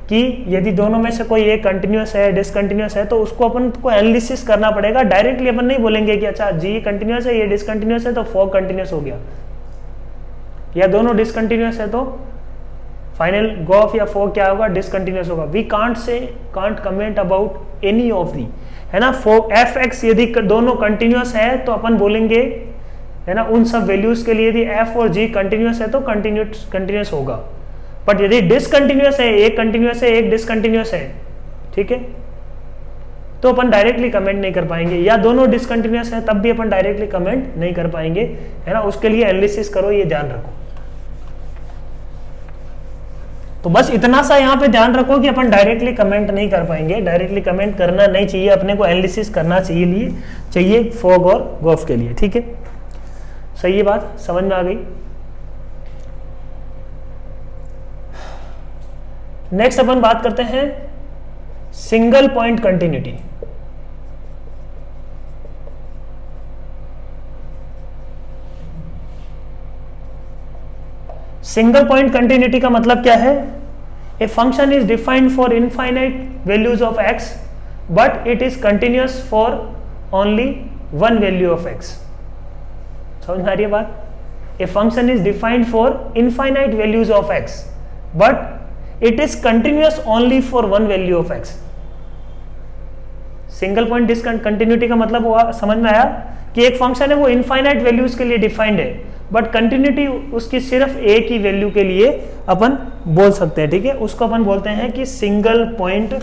कि यदि दोनों में से कोई एक कंटिन्यूअस है, डिसकंटिन्यूअस है, तो उसको अपन को एनालिसिस करना पड़ेगा। डायरेक्टली अपन नहीं बोलेंगे कि अच्छा जी कंटिन्यूअस है, ये डिसकंटिन्यूअस है, तो फोग कंटिन्यूअस हो गया, या दोनों डिसकंटिन्यूअस है तो फाइनल गोफ या फोग क्या होगा, डिसकंटिन्यूअस होगा। We can't comment about any of the, है ना। फोग एफ एक्स यदि दोनों कंटिन्यूअस है तो अपन बोलेंगे, है ना, उन सब वैल्यूज के लिए यदि एफ और जी कंटिन्यूअस है तो कंटिन्यूअस होगा। बट यदि डिसकंटिन्यूअस है, एक कंटिन्यूअस है एक डिसकंटिन्यूअस है, ठीक है, तो अपन डायरेक्टली कमेंट नहीं कर पाएंगे, या दोनों डिसकंटिन्यूअस है तब भी अपन डायरेक्टली कमेंट नहीं कर पाएंगे, है ना। उसके लिए एनालिसिस करो, ये ध्यान रखो। तो बस इतना सा यहाँ पे ध्यान रखो कि अपन डायरेक्टली कमेंट नहीं कर पाएंगे, डायरेक्टली कमेंट करना नहीं चाहिए, अपने को एनालिसिस करना चाहिए फोग और गोफ के लिए, ठीक है। सही है, बात समझ में आ गई। नेक्स्ट अपन बात करते हैं single point continuity. Single point continuity का मतलब क्या है, a function is defined for infinite values of x but it is continuous for only one value of x. समझ में आ रही है बात। A function is defined for infinite values of x but it is continuous only for one value of x. Single point discontinuity का मतलब हुआ, समझ में आया, कि एक फंक्शन है वो इनफाइनाइट वैल्यूज के लिए डिफाइंड है, बट कंटिन्यूटी उसकी सिर्फ एक ही वैल्यू के लिए अपन बोल सकते हैं, ठीक है। उसको अपन बोलते हैं कि single point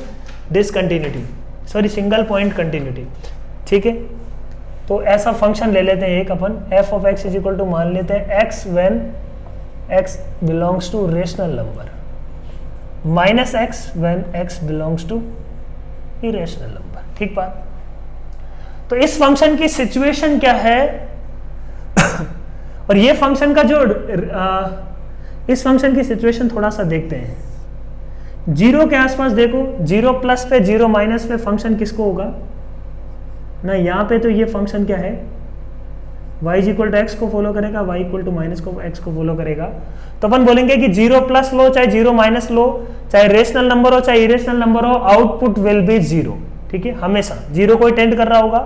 discontinuity, sorry single point continuity, ठीक है। तो ऐसा फंक्शन ले लेते हैं एक अपन, f of x is equal to मान लेते हैं x when x belongs to rational number, minus x when x belongs to irrational number, ठीक बात। तो इस फंक्शन की सिचुएशन क्या है और ये फंक्शन का जो इस फंक्शन की सिचुएशन थोड़ा सा देखते हैं। जीरो के आसपास देखो, जीरो प्लस पे जीरो माइनस पे फंक्शन किसको होगा ना, यहाँ पे तो ये फंक्शन क्या है, y is equal to x को फॉलो करेगा, y इक्वल टू माइनस को एक्स को फॉलो करेगा। तो अपन बोलेंगे कि जीरो प्लस लो चाहे जीरो माइनस लो, चाहे रेशनल नंबर हो चाहे इरेशनल नंबर हो, आउटपुट विल बी जीरो, ठीक है। हमेशा जीरो को टेंड कर रहा होगा,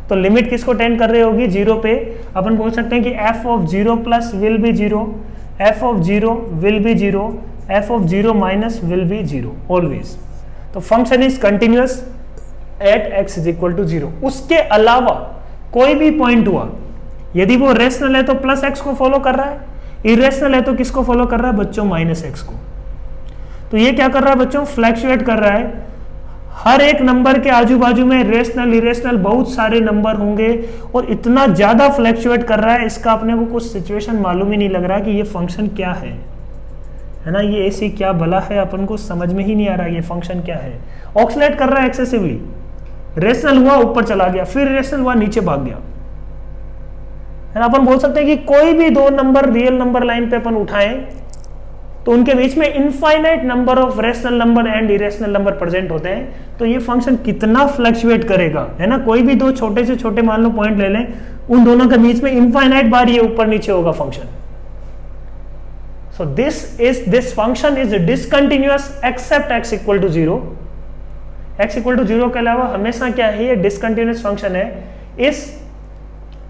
तो लिमिट किसको टेंड कर रही होगी, जीरो पे। अपन बोल सकते हैं कि f of zero plus will be zero, f of zero will be zero, f of zero minus will be zero always. तो function is continuous at x is equal to zero. उसके अलावा कोई भी पॉइंट हुआ, यदि वो rational है तो प्लस एक्स को फॉलो कर रहा है, इरेशनल है तो किसको फॉलो कर रहा है बच्चों, माइनस एक्स को। तो ये क्या कर रहा है बच्चों, फ्लैक्चुएट कर रहा है। हर एक नंबर के आजू बाजू में रेशनल इरेशनल बहुत सारे नंबर होंगे और इतना ज्यादा फ्लैक्चुएट कर रहा है, इसका अपने को कुछ सिचुएशन मालूम ही नहीं लग रहा कि ये फंक्शन क्या है ना, ये ऐसी क्या भला है, अपन को समझ में ही नहीं आ रहा ये फंक्शन क्या है। ऑक्सीलेट कर रहा है एक्सेसिवली, रेशनल हुआ ऊपर चला गया, फिर रेशनल हुआ नीचे भाग गया, है ना। अपन बोल सकते हैं कि कोई भी दो नंबर रियल नंबर लाइन पे अपन उठाएं तो उनके बीच में infinite number of rational number and irrational number present होते हैं, तो ये फंक्शन कितना फ्लक्चुएट करेगा, है ना। कोई भी दो छोटे से छोटे मान लो पॉइंट ले लें, उन दोनों के बीच में इनफाइनाइट बार ये ऊपर नीचे होगा function. So this function is discontinuous except x equal to zero. X equal to zero के अलावा हमेशा क्या है, ये डिसकंटिन्यूअस फंक्शन है।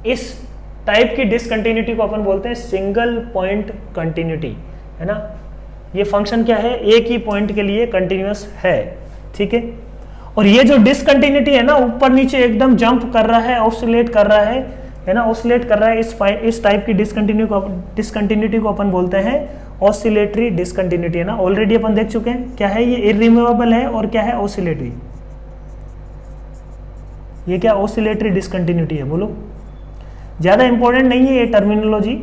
इस टाइप की डिसकंटिन्यूटी को अपन बोलते हैं सिंगल पॉइंट कंटिन्यूटी, है ना। ये फंक्शन क्या है, एक ही पॉइंट के लिए कंटिन्यूअस है, ठीक है। और ये जो डिसकंटिन्यूटी है ना, ऊपर नीचे एकदम जंप कर रहा है, ऑसिलेट कर रहा है ना, ऑसिलेट कर रहा है। इस टाइप की डिसकंटिन्यूटी को अपन बोलते हैं ऑसिलेटरी डिसकंटिन्यूटी, है ना। ऑलरेडी अपन देख चुके हैं क्या है, ये इररिमूवेबल है और क्या है, ऑसिलेटरी। ये क्या ऑसिलेटरी डिसकंटिन्यूटी है, बोलो। ज्यादा इंपॉर्टेंट नहीं है ये टर्मिनोलॉजी,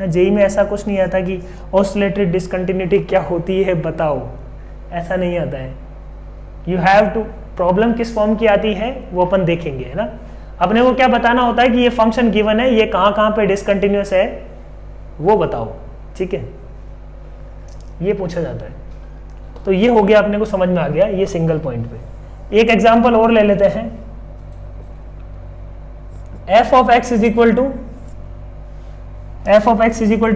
जेई में ऐसा कुछ नहीं आता कि ऑसिलेटरी डिसकंटिन्यूटी क्या होती है बताओ, ऐसा नहीं आता है। यू हैव टू, प्रॉब्लम किस फॉर्म की आती है वो अपन देखेंगे, है ना। अपने को क्या बताना होता है कि ये फंक्शन गिवन है, ये कहाँ कहाँ पे डिसकंटिन्यूअस है वो बताओ, ठीक है, ये पूछा जाता है। तो ये हो गया, अपने को समझ में आ गया ये सिंगल पॉइंट पे। एक एग्जांपल और ले लेते हैं। f of x is equal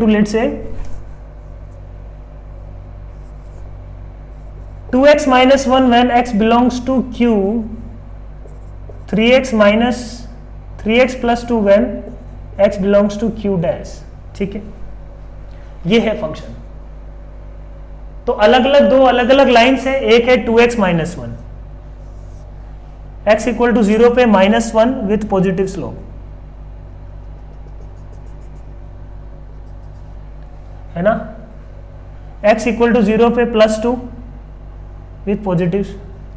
to let's say 2x minus 1 when x belongs to q, 3x minus 3x plus 2 when x belongs to q dash, ठीक है, ये है फंक्शन। तो अलग अलग दो अलग अलग लाइन्स है, एक है 2x minus 1, x equal to 0 पे -1 विथ पॉजिटिव स्लोप, है ना, x इक्वल टू 0 पे +2 विथ पॉजिटिव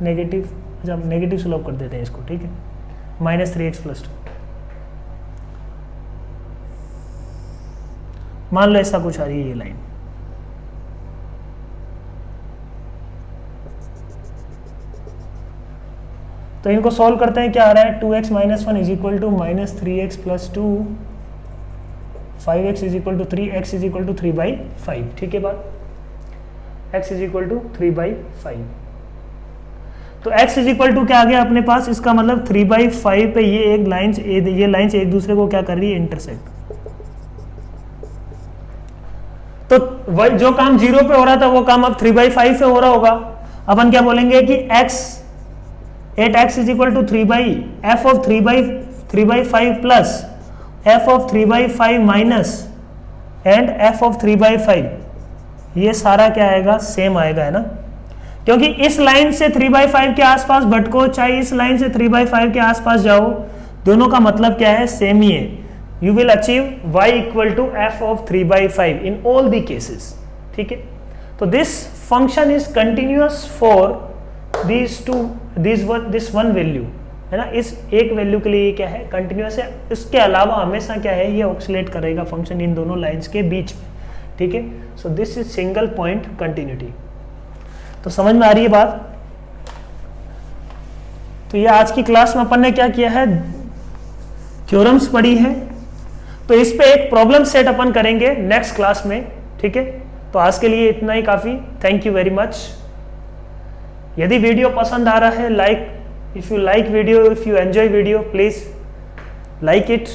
नेगेटिव, जब नेगेटिव स्लोप कर देते हैं इसको, ठीक है, -3x + 2। मान लो ऐसा कुछ आ रही है ये लाइन, तो इनको सॉल्व करते हैं, क्या आ रहा है 2x minus 1 is equal to -3x + 2, 5x is equal to 3, x is equal to 3/5, ठीक है बात, x इज इक्वल टू 3/5। तो x इज इक्वल टू क्या आ गया अपने पास, इसका मतलब 3/5 पे ये एक लाइन्स, ये लाइन्स एक दूसरे को क्या कर रही है, इंटरसेक्ट। तो जो काम 0 पे हो रहा था वो काम अब 3/5 पे हो रहा होगा। अपन क्या बोलेंगे कि x is equal to 3/f of 3/5 plus f of 3/5 minus and f of 3/5, ये सारा क्या आएगा, सेम आएगा, है ना, क्योंकि इस लाइन से 3/5 के आसपास भटको, चाहे इस लाइन से 3/5 के आसपास जाओ, दोनों का मतलब क्या है, सेम ही है। You will achieve y equal to f of 3/5 in all the cases, ठीक है। तो this function is continuous for this one value, है ना, इस एक वैल्यू के लिए ये क्या है, कंटिन्यूअस है। इसके अलावा हमेशा क्या है, ये ऑक्सीलेट करेगा फंक्शन इन दोनों लाइंस के बीच में, ठीक है। So this is single point continuity. तो समझ में आ रही है बात। तो ये आज की क्लास में अपन ने क्या किया है, थ्योरम्स पढ़ी है। तो इस पे एक प्रॉब्लम सेट अपन करेंगे नेक्स्ट क्लास में, ठीक है। तो आज के लिए इतना ही काफी। Thank you very much. यदि वीडियो पसंद आ रहा है, if you like video, if you enjoy video, please like it,